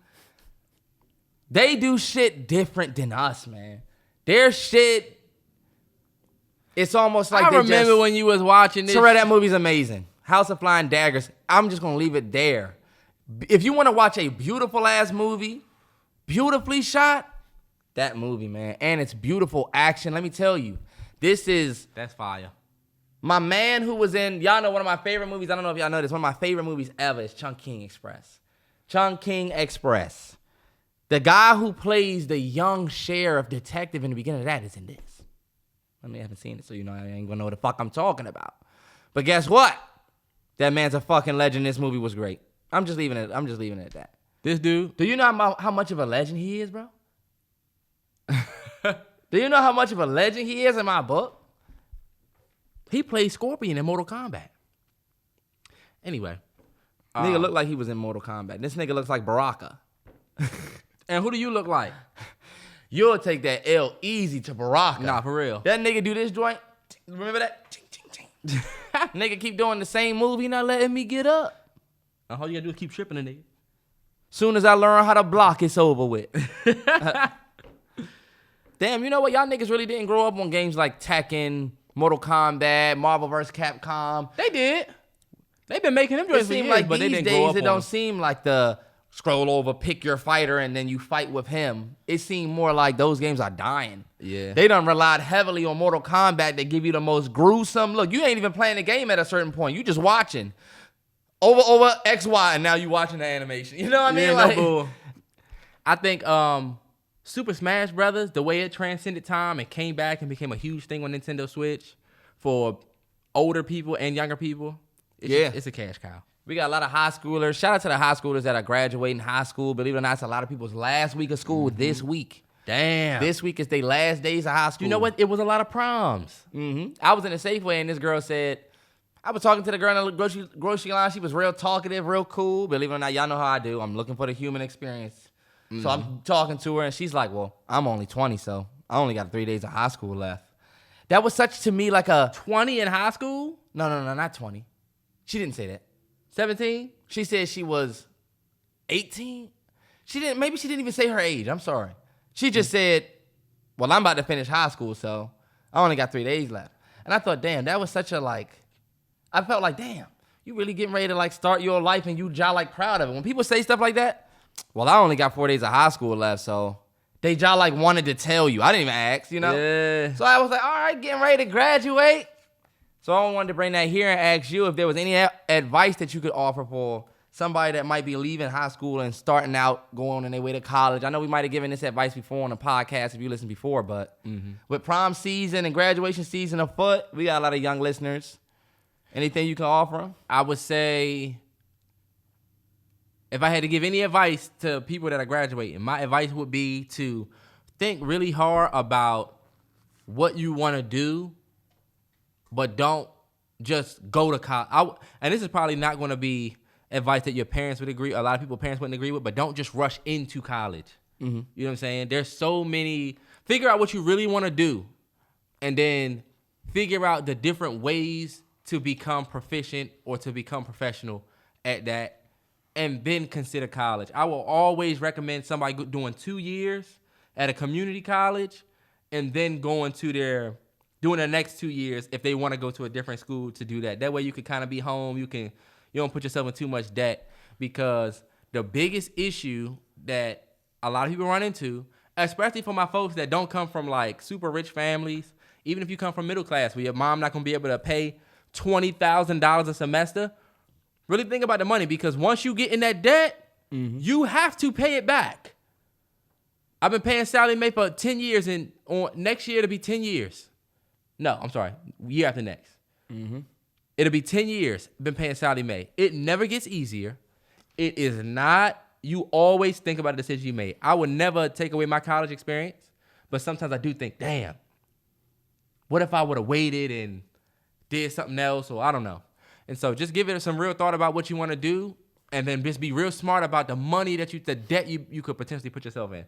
They do shit different than us, man. Their shit, it's almost like I remember when you was watching this. Terrell, that movie's amazing. House of Flying Daggers. I'm just going to leave it there. If you want to watch a beautiful ass movie, beautifully shot, that movie, man. And it's beautiful action. Let me tell you, that's fire. My man who was in, y'all know one of my favorite movies. I don't know if y'all know this. One of my favorite movies ever is Chungking Express. Chungking Express. The guy who plays the young sheriff detective in the beginning of that is in this. I mean, I haven't seen it, so you know I ain't gonna know what the fuck I'm talking about. But guess what? That man's a fucking legend. This movie was great. I'm just leaving it at that. This dude. Do you know how much of a legend he is, bro? Do you know how much of a legend he is in my book? He played Scorpion in Mortal Kombat. Anyway. Nigga looked like he was in Mortal Kombat. This nigga looks like Baraka. And who do you look like? You'll take that L easy to Baraka. Nah, for real. That nigga do this joint. Remember that? Nigga keep doing the same move. He not letting me get up. All you gotta do is keep tripping a nigga. Soon as I learn how to block, it's over with. Damn, you know what? Y'all niggas really didn't grow up on games like Tekken, Mortal Kombat, Marvel vs. Capcom. They did. They've been making them joints for years, like but they these didn't grow days up it on don't them. seem like the scroll over, pick your fighter, and then you fight with him. It seemed more like those games are dying. Yeah. They done relied heavily on Mortal Kombat to give you the most gruesome look. You ain't even playing the game at a certain point. You just watching. Over X, Y, and now you watching the animation. You know what I mean? Yeah, Like, no bull. I think Super Smash Brothers, the way it transcended time and came back and became a huge thing on Nintendo Switch for older people and younger people, it's a cash cow. We got a lot of high schoolers. Shout out to the high schoolers that are graduating high school. Believe it or not, it's a lot of people's last week of school this week. Damn. This week is their last days of high school. You know what? It was a lot of proms. I was in a Safeway and this girl said, I was talking to the girl in the grocery line. She was real talkative, real cool. Believe it or not, y'all know how I do. I'm looking for the human experience. So I'm talking to her and she's like, well, I'm only 20, so I only got 3 days of high school left. That was such to me like a... 20 in high school? No, not 20. She didn't say that. 17? She said she was 18. Maybe she didn't even say her age. I'm sorry. She just said, well, I'm about to finish high school, so I only got 3 days left. And I thought, damn, that was such a like... I felt like, damn, you really getting ready to like start your life and you like proud of it. When people say stuff like that, well, I only got 4 days of high school left, so they like wanted to tell you. I didn't even ask, you know? Yeah. So I was like, all right, getting ready to graduate. So I wanted to bring that here and ask you if there was any advice that you could offer for somebody that might be leaving high school and starting out, going on their way to college. I know we might have given this advice before on the podcast if you listened before, but with prom season and graduation season afoot, we got a lot of young listeners. Anything you can offer them? I would say, if I had to give any advice to people that are graduating, my advice would be to think really hard about what you want to do, but don't just go to college. And this is probably not going to be advice that your parents would agree. A lot of people's parents wouldn't agree with, but don't just rush into college. You know what I'm saying? There's so many. Figure out what you really want to do, and then figure out the different ways to become proficient or to become professional at that, and then consider college. I will always recommend somebody doing 2 years at a community college and then doing the next 2 years if they want to go to a different school to do that. That way you can kind of be home. You don't put yourself in too much debt, because the biggest issue that a lot of people run into, especially for my folks that don't come from like super rich families, even if you come from middle class where your mom not going to be able to pay $20,000 a semester, really think about the money, because once you get in that debt, you have to pay it back. I've been paying Sallie Mae for 10 years, and on next year it'll be 10 years. No, I'm sorry, year after next. It'll be 10 years been paying Sallie Mae. It never gets easier. It is not. You always think about the decision you made. I would never take away my college experience, but sometimes I do think, damn, what if I would have waited and did something else, or I don't know. And so just give it some real thought about what you want to do, and then just be real smart about the money the debt you could potentially put yourself in.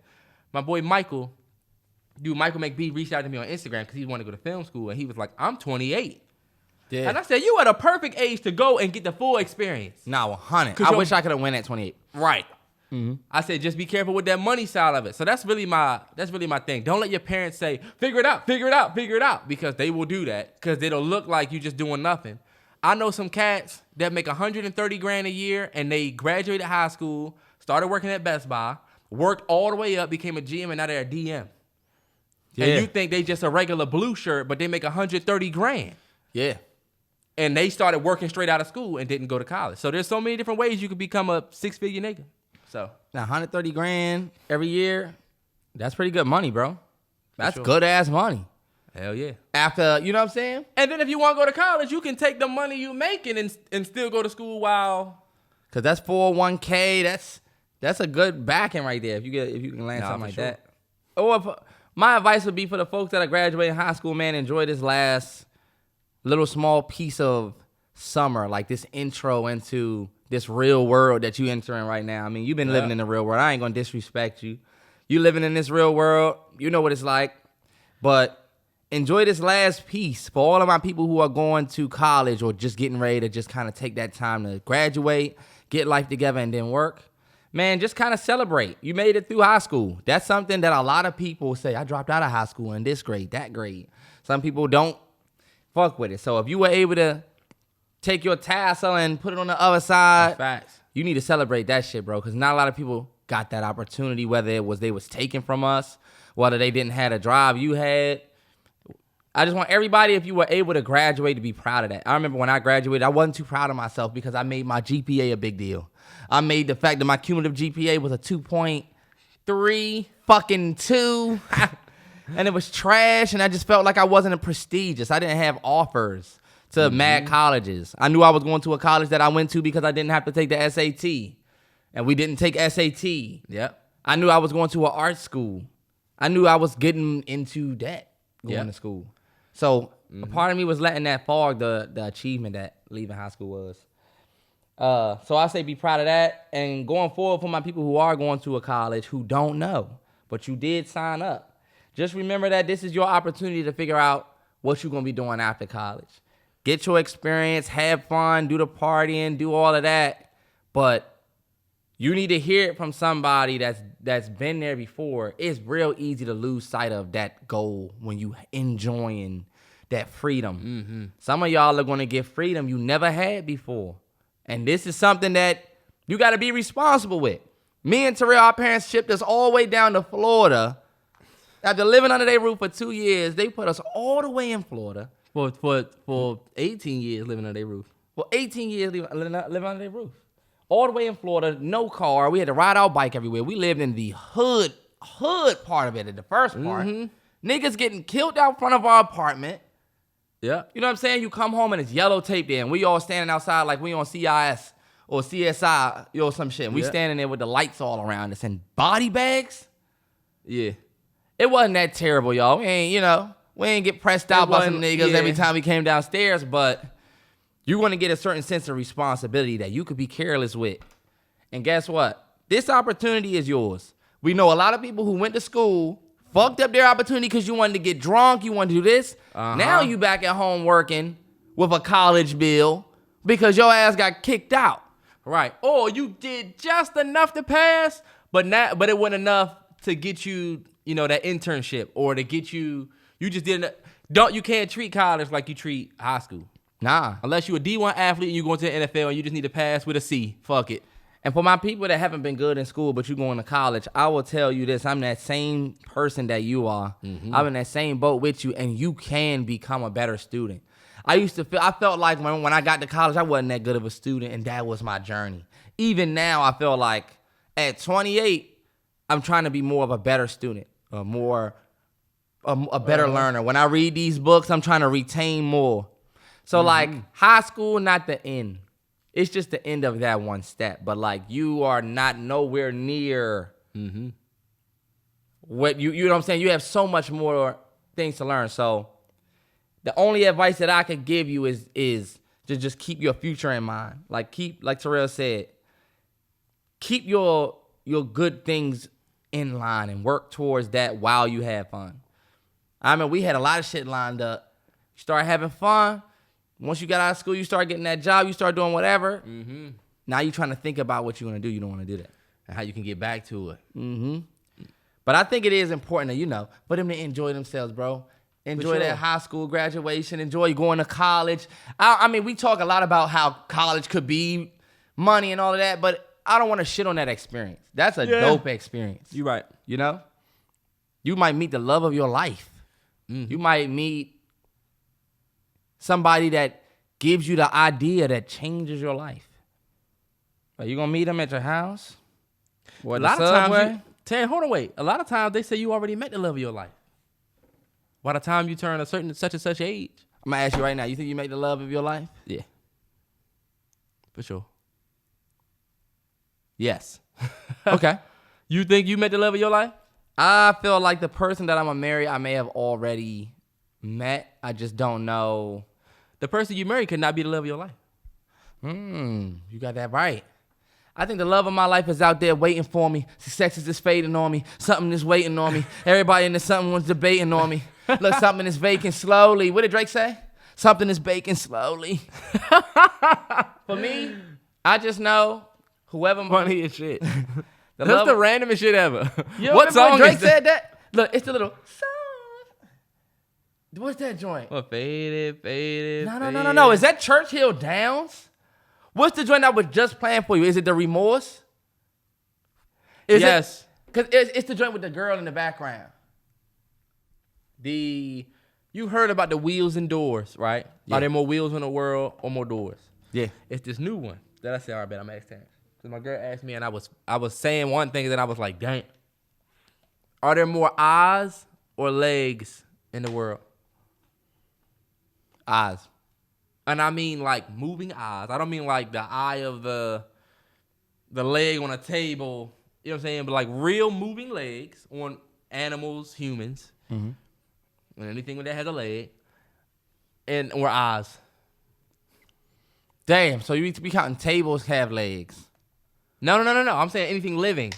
My boy Michael McBee reached out to me on Instagram because he wanted to go to film school, and he was like, I'm 28. Yeah. And I said, you are the perfect age to go and get the full experience. Nah, 100. I wish I could have went at 28. Right. I said, just be careful with that money side of it. So that's really my thing. Don't let your parents say, figure it out, because they will do that, because it'll look like you just doing nothing. I know some cats that make $130,000 a year, and they graduated high school, started working at Best Buy, worked all the way up, became a GM, and now they're a DM. Yeah. And you think they just a regular blue shirt, but they make $130,000. Yeah. And they started working straight out of school and didn't go to college. So there's so many different ways you could become a six-figure nigga. So now $130,000 every year, that's pretty good money, bro. That's sure. Good ass money. Hell yeah. After, you know what I'm saying? And then if you want to go to college, you can take the money you making and still go to school while. Cause that's 401k. That's a good backing right there if you can land something like that. Or my advice would be for the folks that are graduating high school, man, enjoy this last little small piece of summer, like this intro into this real world that you entering right now. I mean, you've been living in the real world. I ain't gonna disrespect you. You living in this real world. You know what it's like. But enjoy this last piece for all of my people who are going to college or just getting ready to just kind of take that time to graduate, get life together, and then work. Man, just kind of celebrate. You made it through high school. That's something that a lot of people say, I dropped out of high school in this grade, that grade. Some people don't fuck with it. So if you were able to take your tassel and put it on the other side, facts. You need to celebrate that shit, bro, because not a lot of people got that opportunity, whether it was they was taken from us, whether they didn't have a drive you had. I just want everybody, if you were able to graduate, to be proud of that. I remember when I graduated, I wasn't too proud of myself because I made my GPA a big deal. I made the fact that my cumulative GPA was a 2.3 fucking 2. And it was trash, and I just felt like I wasn't prestigious. I didn't have offers to mad colleges. I knew I was going to a college that I went to because I didn't have to take the SAT. And we didn't take SAT. Yep. I knew I was going to an art school. I knew I was getting into debt going to school. So a part of me was letting that fog the achievement that leaving high school was. So I say be proud of that. And going forward for my people who are going to a college who don't know, but you did sign up. Just remember that this is your opportunity to figure out what you're going to be doing after college. Get your experience, have fun, do the partying, do all of that. But you need to hear it from somebody that's been there before. It's real easy to lose sight of that goal when you enjoying that freedom. Some of y'all are going to get freedom you never had before. And this is something that you got to be responsible with. Me and Terrell, our parents shipped us all the way down to Florida. After living under their roof for 2 years, they put us all the way in Florida. For 18 years living under their roof. For 18 years living under their roof. All the way in Florida, no car. We had to ride our bike everywhere. We lived in the hood part of it, the first part. Niggas getting killed out front of our apartment. Yeah. You know what I'm saying? You come home and it's yellow tape there, and we all standing outside like we on CIS or CSI, some shit. And we standing there with the lights all around us and body bags. Yeah. It wasn't that terrible, y'all. We ain't get pressed out by some niggas every time we came downstairs, but you're going to get a certain sense of responsibility that you could be careless with. And guess what? This opportunity is yours. We know a lot of people who went to school, fucked up their opportunity because you wanted to get drunk, you wanted to do this. Now you back at home working with a college bill because your ass got kicked out. Right. Or you did just enough to pass, but it wasn't enough to get you, that internship, or to get you just didn't. You can't treat college like you treat high school. Nah. Unless you're a D1 athlete and you going to the NFL and you just need to pass with a C. Fuck it. And for my people that haven't been good in school, but you going to college, I will tell you this. I'm that same person that you are. I'm in that same boat with you, and you can become a better student. I felt like when I got to college, I wasn't that good of a student, and that was my journey. Even now, I feel like at 28, I'm trying to be more of a better student, a better learner. When I read these books, I'm trying to retain more. So like high school, not the end. It's just the end of that one step. But like you are not nowhere near what you know what I'm saying? You have so much more things to learn. So the only advice that I could give you is to just keep your future in mind. Like Terrell said, keep your good things in line and work towards that while you have fun. I mean, we had a lot of shit lined up. You start having fun. Once you got out of school, you start getting that job. You start doing whatever. Now you're trying to think about what you're going to do. You don't want to do that. And how you can get back to it. But I think it is important that, for them to enjoy themselves, bro. Enjoy that high school graduation. Enjoy going to college. I mean, we talk a lot about how college could be money and all of that, but I don't want to shit on that experience. That's a dope experience. You're right. You might meet the love of your life. You might meet somebody that gives you the idea that changes your life. Are you going to meet them at your house? Or a lot of times, wait. A lot of times they say you already met the love of your life. By the time you turn a certain such and such age. I'm going to ask you right now, you think you met the love of your life? Yeah. For sure. Yes. Okay. You think you met the love of your life? I feel like the person that I'm going to marry, I may have already met. I just don't know. The person you marry could not be the love of your life. You got that right. I think the love of my life is out there waiting for me. Success is just fading on me. Something is waiting on me. Everybody in the something was debating on me. Look, something is baking slowly. What did Drake say? Something is baking slowly. For me, I just know whoever. Funny as shit. That's the randomest shit ever. What song Drake said that? Look, it's the little song. What's that joint? Well, faded. No. Is that Churchill Downs? What's the joint that was just playing for you? Is it The Remorse? Yes. Because it's the joint with the girl in the background. You heard about the wheels and doors, right? Yeah. Are there more wheels in the world or more doors? Yeah. It's this new one that I said, all right, bet I'm asking Terrance. Because my girl asked me and I was saying one thing and then I was like, dang. Are there more eyes or legs in the world? Eyes. And I mean like moving eyes. I don't mean like the eye of the leg on a table. You know what I'm saying? But like real moving legs on animals, humans, and anything that has a leg, or eyes. Damn. So you need to be counting tables have legs. No. I'm saying anything living.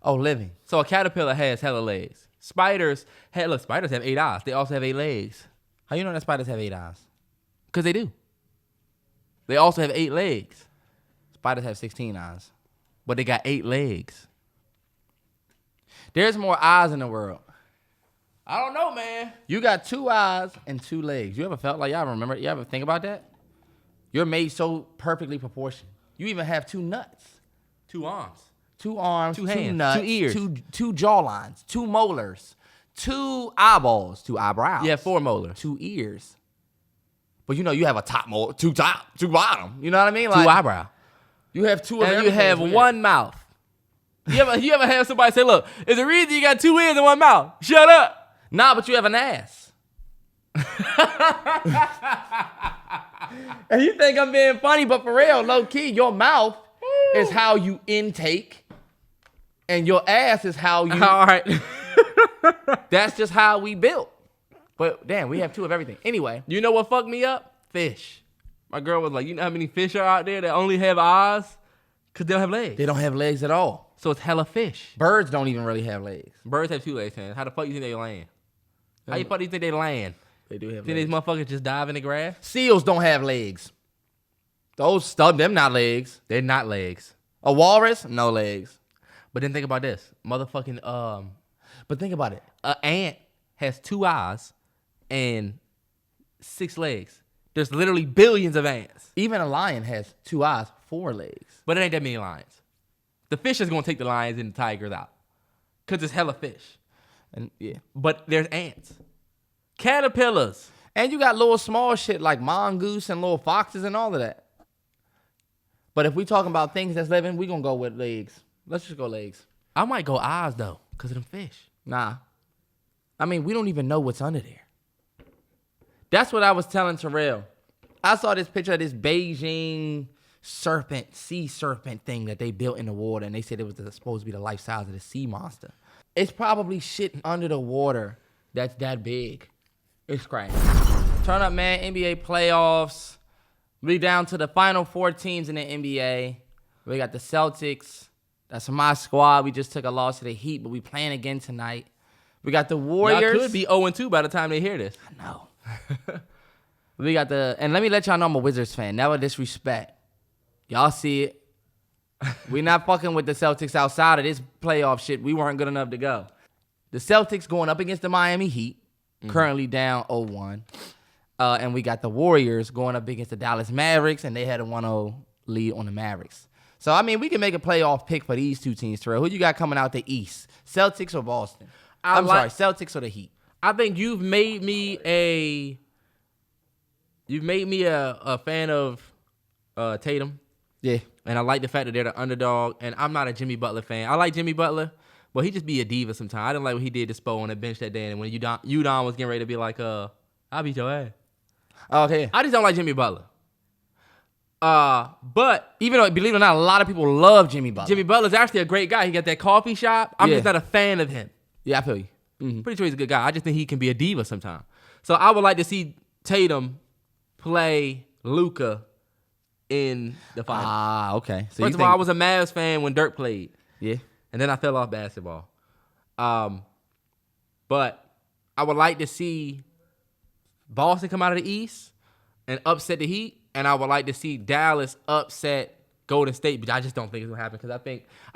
Oh, living. So a caterpillar has hella legs. Spiders have 8 eyes. They also have 8 legs. How you know that spiders have 8 eyes? Because they do. They also have 8 legs. Spiders have 16 eyes. But they got 8 legs. There's more eyes in the world. I don't know, man. You got 2 eyes and 2 legs. You ever felt like, y'all remember, you ever think about that? You're made so perfectly proportioned. You even have 2 nuts. 2 arms. 2 arms, 2 hands, 2 nuts, 2 ears, 2 jawlines, 2 molars, 2 eyeballs, 2 eyebrows. You have 4 molars. 2 ears. But you have a top molar, 2 top, 2 bottom. You know what I mean? 2 eyebrow. You have 2 of and you everything. have 1 mouth. You ever have somebody say, look, there's a reason you got 2 ears and 1 mouth. Shut up. Nah, but you have an ass. And you think I'm being funny, but for real, low key, your mouth is how you intake, and your ass is how you. All right. That's just how we built. But damn, we have 2 of everything. Anyway, you know what fucked me up? Fish. My girl was like, you know how many fish are out there that only have eyes? Because they don't have legs. they don't have legs at all. So it's hella fish. Birds don't even really have legs. Birds have 2 legs, man. How the fuck you think they land? How the fuck do you think they land? They do have Think legs. these motherfuckers just dive in the grass? Seals don't have legs. Those stuff, them not legs. They're not legs. A walrus, no legs. But then think about this. Motherfucking, But think about it. an ant has 2 eyes and 6 legs. There's literally billions of ants. Even a lion has 2 eyes, 4 legs. But it ain't that many lions. The fish is going to take the lions and the tigers out. Because it's hella fish. And yeah. But there's ants. Caterpillars. And you got little small shit like mongoose and little foxes and all of that. But if we talking about things that's living, we gonna go with legs. Let's just go legs. I might go eyes, though, because of them fish. Nah. I mean, we don't even know what's under there. That's what I was telling Terrell. I saw this picture of this Beijing sea serpent thing that they built in the water, and they said it was supposed to be the life size of the sea monster. It's probably shit under the water that's that big. It's crazy. Turn up, man. NBA playoffs. We down to the final 4 teams in the NBA. We got the Celtics. That's my squad. We just took a loss to the Heat, but we playing again tonight. We got the Warriors. Y'all could be 0-2 by the time they hear this. I know. We got and let me let y'all know I'm a Wizards fan. Never disrespect. Y'all see it. We not fucking with the Celtics outside of this playoff shit. We weren't good enough to go. The Celtics going up against the Miami Heat, currently down 0-1. And we got the Warriors going up against the Dallas Mavericks, and they had a 1-0 lead on the Mavericks. So, I mean, we can make a playoff pick for these two teams, Terrell. Who you got coming out the East? Celtics or Boston? I'm sorry, Celtics or the Heat? I think you've made me a fan of Tatum. Yeah. And I like the fact that they're the underdog. And I'm not a Jimmy Butler fan. I like Jimmy Butler, but he just be a diva sometimes. I didn't like what he did to Spo on the bench that day. And when Udon was getting ready to be like, I'll beat your ass. Okay. I just don't like Jimmy Butler. But even though, believe it or not, a lot of people love Jimmy Butler. Jimmy Butler's actually a great guy. He got that coffee shop. I'm just not a fan of him. Yeah, I feel you. Mm-hmm. Pretty sure he's a good guy. I just think he can be a diva sometimes. So I would like to see Tatum play Luka in the finals. Okay. So First of all, I was a Mavs fan when Dirk played. Yeah. And then I fell off basketball. But I would like to see Boston come out of the East and upset the Heat. And I would like to see Dallas upset Golden State. But I just don't think it's going to happen because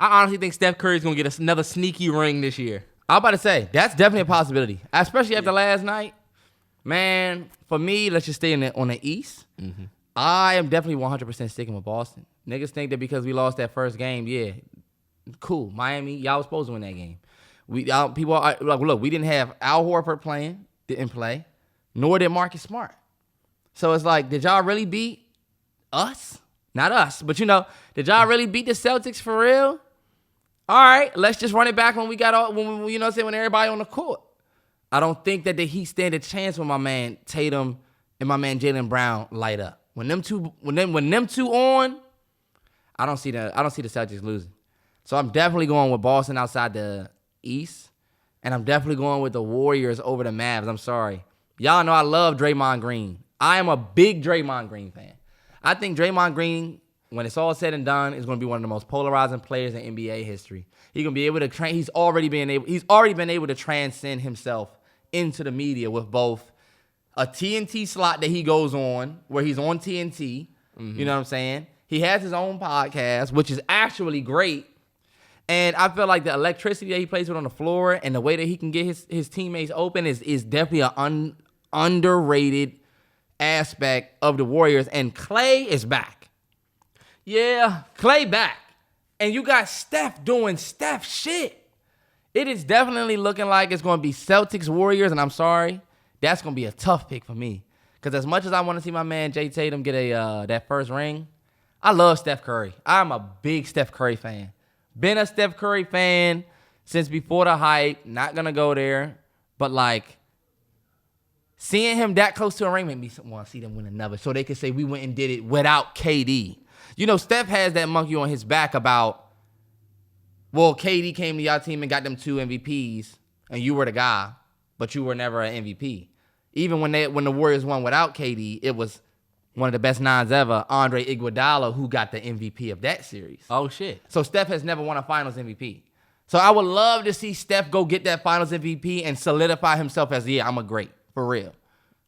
I honestly think Steph Curry's going to get another sneaky ring this year. I was about to say, that's definitely a possibility. Especially after last night. Man, for me, let's just stay on the East. Mm-hmm. I am definitely 100% sticking with Boston. Niggas think that because we lost that first game, yeah, cool. Miami, y'all was supposed to win that game. People are like, look, we didn't have Al Horford didn't play, nor did Marcus Smart. So it's like, did y'all really beat us? Not us, but did y'all really beat the Celtics for real? All right, let's just run it back when we got all, when everybody on the court. I don't think that the Heat stand a chance when my man Tatum and my man Jaylen Brown light up. When them two on, I don't see the Celtics losing. So I'm definitely going with Boston outside the East, and I'm definitely going with the Warriors over the Mavs. I'm sorry. Y'all know I love Draymond Green. I am a big Draymond Green fan. I think Draymond Green, when it's all said and done, is going to be one of the most polarizing players in NBA history. He's going to be able to he's already been able to transcend himself into the media with both a TNT slot that he goes on, where he's on TNT. Mm-hmm. You know what I'm saying? He has his own podcast, which is actually great. And I feel like the electricity that he plays with on the floor and the way that he can get his teammates open is definitely an underrated aspect of the Warriors. And Clay is back. Yeah, Clay back. And you got Steph doing Steph shit. It is definitely looking like it's going to be Celtics Warriors, and I'm sorry. That's going to be a tough pick for me. Because as much as I want to see my man Jay Tatum get that first ring, I love Steph Curry. I'm a big Steph Curry fan. Been a Steph Curry fan since before the hype. Not going to go there. But, seeing him that close to a ring made me want to see them win another so they could say we went and did it without KD. Steph has that monkey on his back about, well, KD came to y'all team and got them 2 MVPs, and you were the guy, but you were never an MVP. Even when the Warriors won without KD, it was one of the best nines ever, Andre Iguodala, who got the MVP of that series. Oh, shit. So Steph has never won a Finals MVP. So I would love to see Steph go get that Finals MVP and solidify himself as, I'm a great, for real.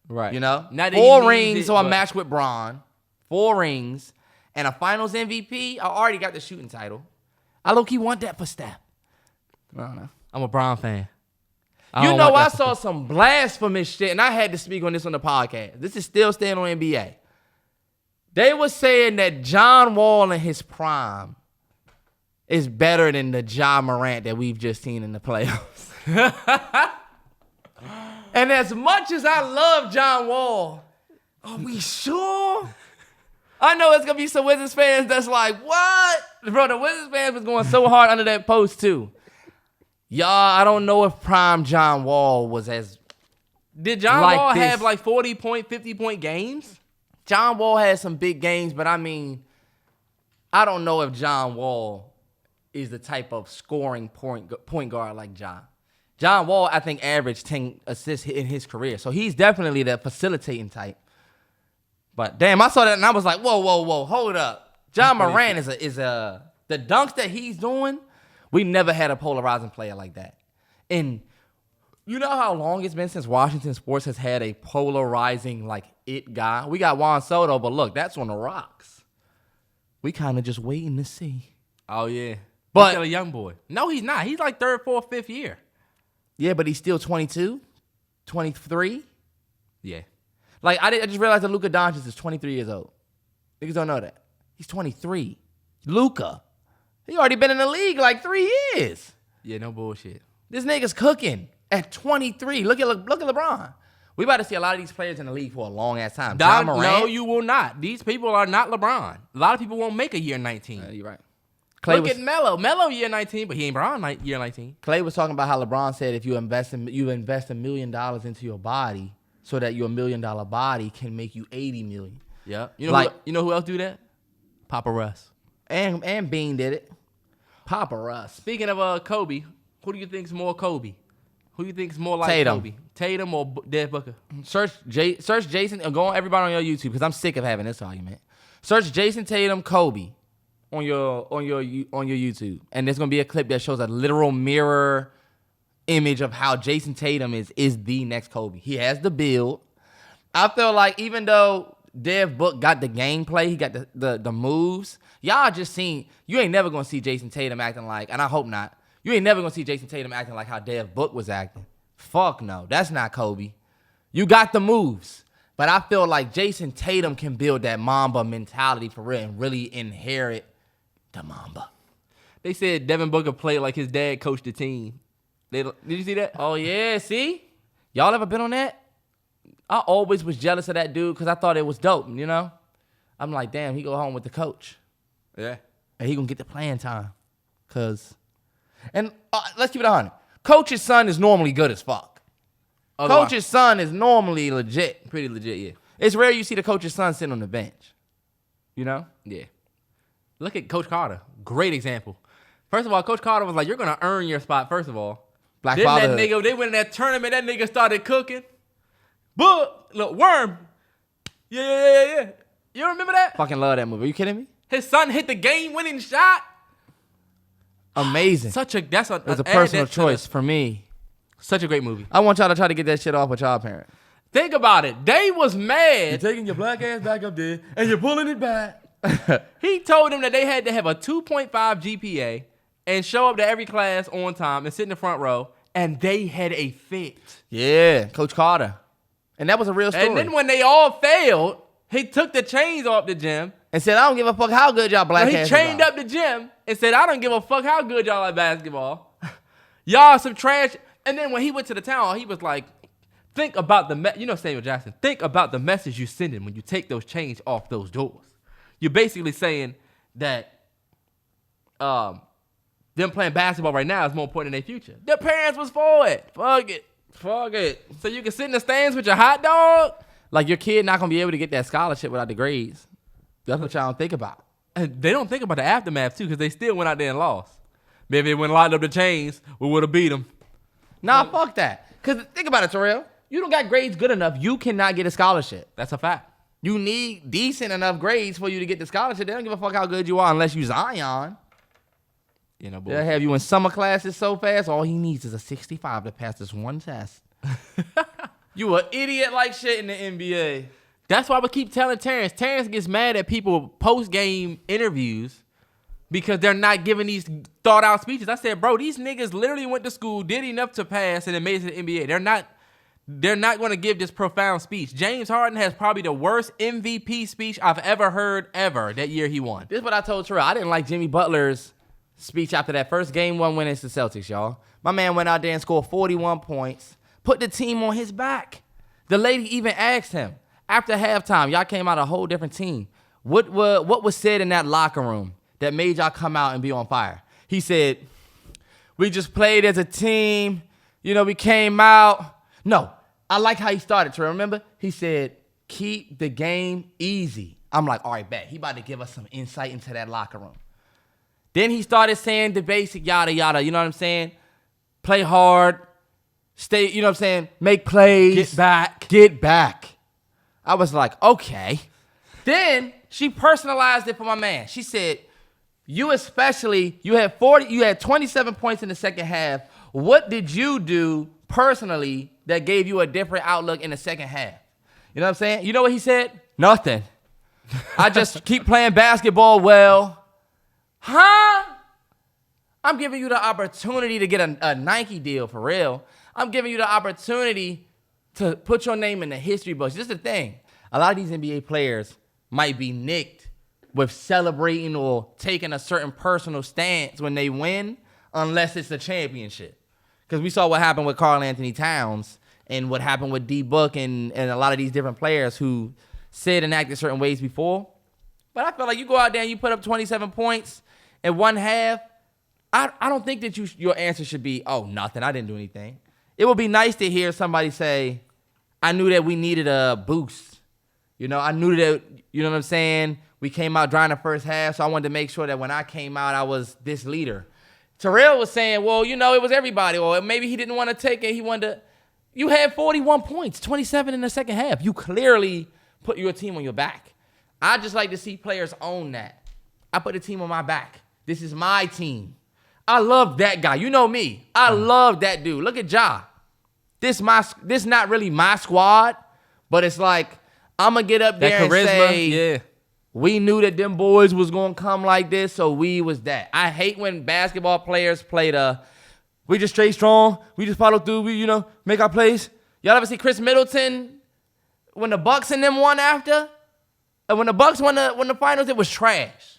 Right. 4 rings, so I match with Bron. 4 rings and a Finals MVP. I already got the shooting title. I low-key want that for Steph. I don't know. I'm a Bron fan. I saw some blasphemous shit, and I had to speak on this on the podcast. This is still staying on NBA. They were saying that John Wall in his prime is better than the Ja Morant that we've just seen in the playoffs. And as much as I love John Wall, are we sure? I know it's going to be some Wizards fans that's like, what? Bro, the Wizards fans was going so hard under that post, too. Y'all, I don't know if prime John Wall was as... Did John Wall have 40-point, 50-point games? John Wall has some big games, but I mean, I don't know if John Wall is the type of scoring point guard like John. John Wall, I think, averaged 10 assists in his career. So he's definitely the facilitating type. But damn, I saw that and I was like, whoa, hold up. John Moran is the dunks that he's doing. We never had a polarizing player like that. And you know how long it's been since Washington sports has had a polarizing, like, it guy? We got Juan Soto, but look, that's on the rocks. We kind of just waiting to see. Oh, yeah. But he's still a young boy. No, he's not. He's like 3rd, 4th, 5th year. Yeah, but he's still 22, 23. Yeah. Like, I just realized that Luka Doncic is 23 years old. Niggas don't know that. He's 23. Luka. He already been in the league like 3 years. Yeah, no bullshit. This nigga's cooking at 23. Look at LeBron. We about to see a lot of these players in the league for a long-ass time. John Morant. No, you will not. These people are not LeBron. A lot of people won't make a year 19. You're right. Look at Melo. Melo year 19, but he ain't LeBron year 19. Clay was talking about how LeBron said if you invest $1 million into your body so that your $1 million body can make you $80 million. Yeah. You know who else do that? Papa Russ. And Bean did it. Papa Russ. Speaking of Kobe, who do you think's more Kobe? Who do you think's more like Tatum. Kobe? Tatum or Devin Booker? Search Jason. Go on everybody on your YouTube because I'm sick of having this argument. Search Jason Tatum, Kobe on your YouTube, and there's gonna be a clip that shows a literal mirror image of how Jason Tatum is the next Kobe. He has the build. I feel like even though Dev Book got the gameplay, he got the moves. Y'all just seen, you ain't never gonna see Jason Tatum acting like, and I hope not, you ain't never gonna see Jason Tatum acting like how Dev Book was acting. Fuck no, that's not Kobe. You got the moves, but I feel like Jason Tatum can build that Mamba mentality for real and really inherit the Mamba. They said Devin Booker played like his dad coached the team. Did you see that? Oh yeah, see? Y'all ever been on that? I always was jealous of that dude because I thought it was dope, you know? I'm like, damn, he go home with the coach. Yeah. And he gonna get the playing time. And let's keep it 100. Coach's son is normally good as fuck. Coach's son is normally legit. Pretty legit, yeah. It's rare you see the coach's son sitting on the bench. You know? Yeah. Look at Coach Carter. Great example. First of all, Coach Carter was like, you're going to earn your spot, first of all. Black then fatherhood. that nigga, they went in that tournament, that nigga started cooking. But, look, Worm. Yeah. You remember that? Fucking love that movie. Are you kidding me? His son hit the game-winning shot. Amazing. It was a personal choice for me. Such a great movie. I want y'all to try to get that shit off with y'all parents. Think about it. They was mad. You're taking your black ass back up there, and you're pulling it back. He told them that they had to have a 2.5 GPA and show up to every class on time and sit in the front row, and they had a fit. Yeah, Coach Carter. And that was a real story. And then when they all failed, he took the chains off the gym. And said, I don't give a fuck how good y'all black asses are. He chained up the gym and said, I don't give a fuck how good y'all at basketball. Y'all some trash. And then when he went to the town hall, he was like, think about Samuel Jackson, think about the message you're sending when you take those chains off those doors. You're basically saying that them playing basketball right now is more important than their future. Their parents was for it. Fuck it. So you can sit in the stands with your hot dog? Like your kid not going to be able to get that scholarship without the grades. That's what y'all don't think about. And they don't think about the aftermath, too, because they still went out there and lost. Maybe they went and locked up the chains, we would have beat them. Nah, fuck that. Because think about it, Terrell. You don't got grades good enough, you cannot get a scholarship. That's a fact. You need decent enough grades for you to get the scholarship. They don't give a fuck how good you are unless you Zion. You know, boy. They'll have you in summer classes so fast, all he needs is a 65 to pass this one test. You an idiot like shit in the NBA. That's why we keep telling Terrance. Terrance gets mad at people post-game interviews because they're not giving these thought-out speeches. I said, bro, these niggas literally went to school, did enough to pass, and then made it to the NBA. They're not going to give this profound speech. James Harden has probably the worst MVP speech I've ever heard that year he won. This is what I told Terrell. I didn't like Jimmy Butler's speech after that first game 1 win against the Celtics, y'all. My man went out there and scored 41 points, put the team on his back. The lady even asked him, after halftime, y'all came out a whole different team. What was said in that locker room that made y'all come out and be on fire? He said, we just played as a team. You know, we came out. No, I like how he started, Terrell. Remember? He said, keep the game easy. I'm like, all right, bet. He about to give us some insight into that locker room. Then he started saying the basic yada yada, you know what I'm saying? Play hard, stay, you know what I'm saying? Make plays. Get back. I was like, okay. Then she personalized it for my man. She said, you especially, you had 27 points in the second half. What did you do personally that gave you a different outlook in the second half? You know what I'm saying? You know what he said? Nothing. I just keep playing basketball well. Huh? I'm giving you the opportunity to get a Nike deal for real. I'm giving you the opportunity to put your name in the history books. This is the thing. A lot of these NBA players might be nicked with celebrating or taking a certain personal stance when they win, unless it's a championship. Because we saw what happened with Karl Anthony Towns and what happened with D-Book and a lot of these different players who said and acted certain ways before. But I feel like you go out there and you put up 27 points in one half, I don't think that your answer should be, oh, nothing, I didn't do anything. It would be nice to hear somebody say, I knew that we needed a boost. You know, I knew that, you know what I'm saying? We came out dry in the first half, so I wanted to make sure that when I came out, I was this leader. Terrell was saying, well, you know, it was everybody. Or maybe he didn't want to take it. He wanted to. You had 41 points, 27 in the second half. You clearly put your team on your back. I just like to see players own that. I put the team on my back. This is my team. I love that guy. You know me. I love that dude. Look at Ja. This not really my squad, but it's like I'm going to get up there and say, we knew that them boys was going to come like this, so we was that. I hate when basketball players play we just stay strong, we just follow through, we, you know, make our plays. Y'all ever see Chris Middleton when the Bucks and them won after? And when the Bucks won the finals, it was trash.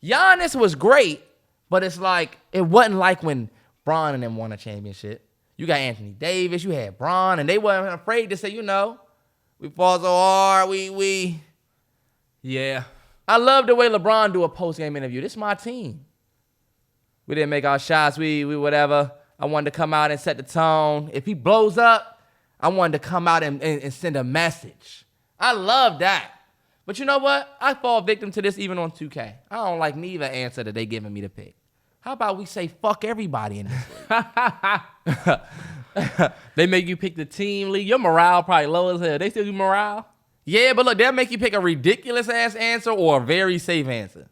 Giannis was great, but it's like, it wasn't like when Bron and them won a championship. You got Anthony Davis, you had Bron, and they weren't afraid to say, you know, we fought so hard, Yeah. I love the way LeBron do a post-game interview. This is my team. We didn't make our shots, we whatever. I wanted to come out and set the tone. If he blows up, I wanted to come out and send a message. I love that. But you know what? I fall victim to this even on 2K. I don't like neither answer that they giving me to pick. How about we say fuck everybody in this league? They make you pick the team league. Your morale probably low as hell. They still do morale? Yeah, but look, they'll make you pick a ridiculous-ass answer or a very safe answer.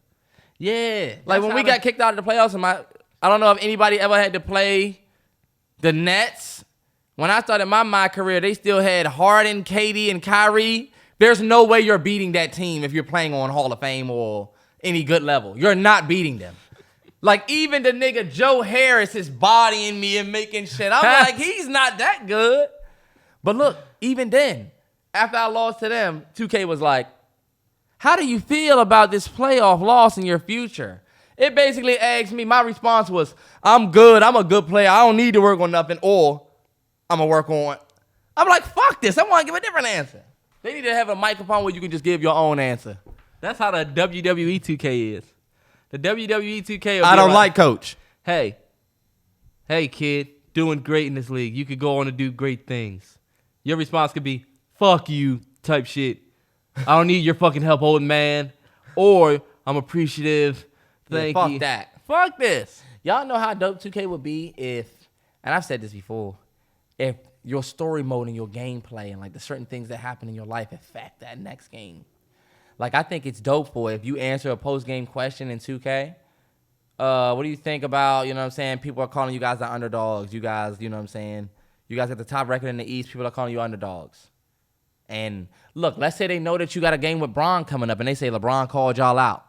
Yeah. Like when we got kicked out of the playoffs, I don't know if anybody ever had to play the Nets. When I started my career, they still had Harden, KD, and Kyrie. There's no way you're beating that team if you're playing on Hall of Fame or any good level. You're not beating them. Like, even the nigga Joe Harris is bodying me and making shit. I'm like, he's not that good. But look, even then, after I lost to them, 2K was like, how do you feel about this playoff loss in your future? It basically asked me, my response was, I'm good. I'm a good player. I don't need to work on nothing, or I'm going to work on. I'm like, fuck this. I want to give a different answer. They need to have a microphone where you can just give your own answer. That's how the WWE 2K is. The WWE 2K. I don't like Coach. Hey, kid, doing great in this league. You could go on and do great things. Your response could be, fuck you, type shit. I don't need your fucking help, old man. Or, I'm appreciative. Thank you. Fuck that. Fuck this. Y'all know how dope 2K would be if, and I've said this before, if your story mode and your gameplay and like the certain things that happen in your life affect that next game. Like, I think it's dope for if you answer a post-game question in 2K. What do you think about, you know what I'm saying, people are calling you guys the underdogs. You guys, you know what I'm saying, you guys got the top record in the East. People are calling you underdogs. And look, let's say they know that you got a game with Bron coming up and they say LeBron called y'all out.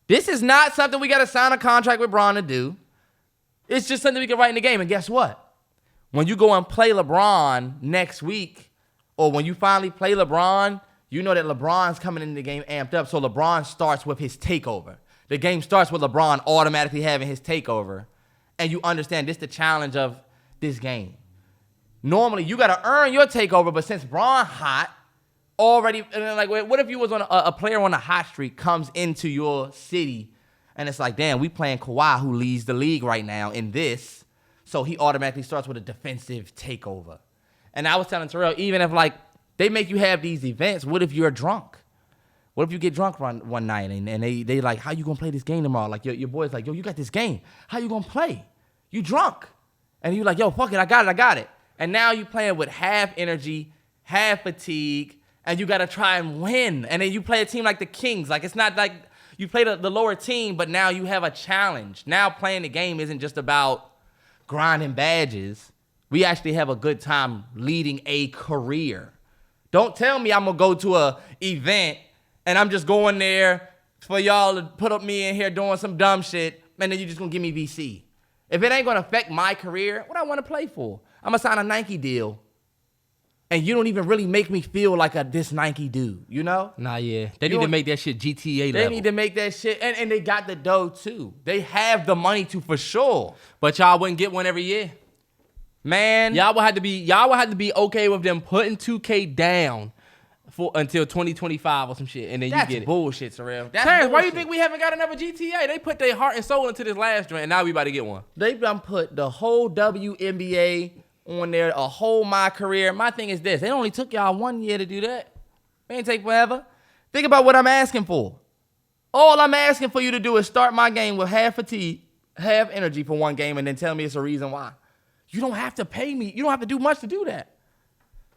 This is not something we got to sign a contract with Bron to do. It's just something we can write in the game. And guess what? When you go and play LeBron next week, or when you finally play LeBron, you know that LeBron's coming into the game amped up. So LeBron starts with his takeover. The game starts with LeBron automatically having his takeover. And you understand this is the challenge of this game. Normally, you got to earn your takeover, but since Bron hot, already, like, what if you was on a player on a hot streak comes into your city, and it's like, damn, we playing Kawhi, who leads the league right now in this, so he automatically starts with a defensive takeover. And I was telling Terrell, even if, like, They make you have these events. What if you're drunk? What if you get drunk one night and they like, how you gonna play this game tomorrow? Like your boy's like, yo, you got this game. How you gonna play? You drunk. And you like, yo, fuck it, I got it. And now you playing with half energy, half fatigue, and you gotta try and win. And then you play a team like the Kings. Like it's not like you play the lower team, but now you have a challenge. Now playing the game isn't just about grinding badges. We actually have a good time leading a career. Don't tell me I'm gonna go to a event and I'm just going there for y'all to put up me in here doing some dumb shit, and then you just gonna give me VC. If it ain't gonna affect my career, what I wanna play for? I'm gonna sign a Nike deal, and you don't even really make me feel like this Nike dude, you know? Nah, yeah. They need to make that shit GTA level. They need to make that shit, and they got the dough too. They have the money to for sure. But y'all wouldn't get one every year. Man. Y'all would have to be okay with them putting 2K down until 2025 or some shit, and then you get it. That's bullshit, Terrell. Terrance, why you think we haven't got another GTA? They put their heart and soul into this last joint, and now we about to get one. They done put the whole WNBA on there, a whole my career. My thing is this. They only took y'all 1 year to do that. It ain't take forever. Think about what I'm asking for. All I'm asking for you to do is start my game with half fatigue, half energy for one game, and then tell me it's a reason why. You don't have to pay me. You don't have to do much to do that.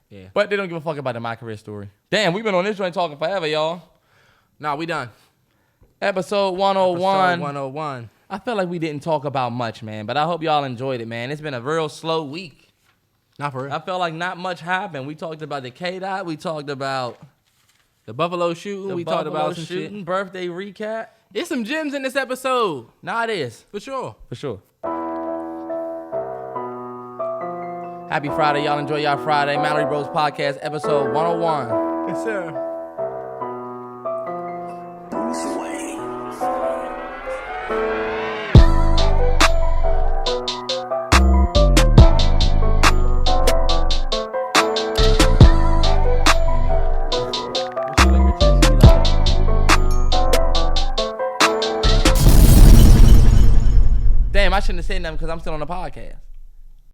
Yeah. But they don't give a fuck about the my career story. Damn, we've been on this joint talking forever, y'all. Nah, we done. Episode 101. Episode 101. I feel like we didn't talk about much, man, but I hope y'all enjoyed it, man. It's been a real slow week. Not for real. I felt like not much happened. We talked about the K-Dot. We talked about the Buffalo shooting. We talked about some shooting, shit. Birthday recap. It's some gems in this episode. Nah, it is. For sure. For sure. Happy Friday. Y'all enjoy y'all Friday. Mallory Bros Podcast, episode 101. Yes, sir. Damn, I shouldn't have said nothing because I'm still on the podcast.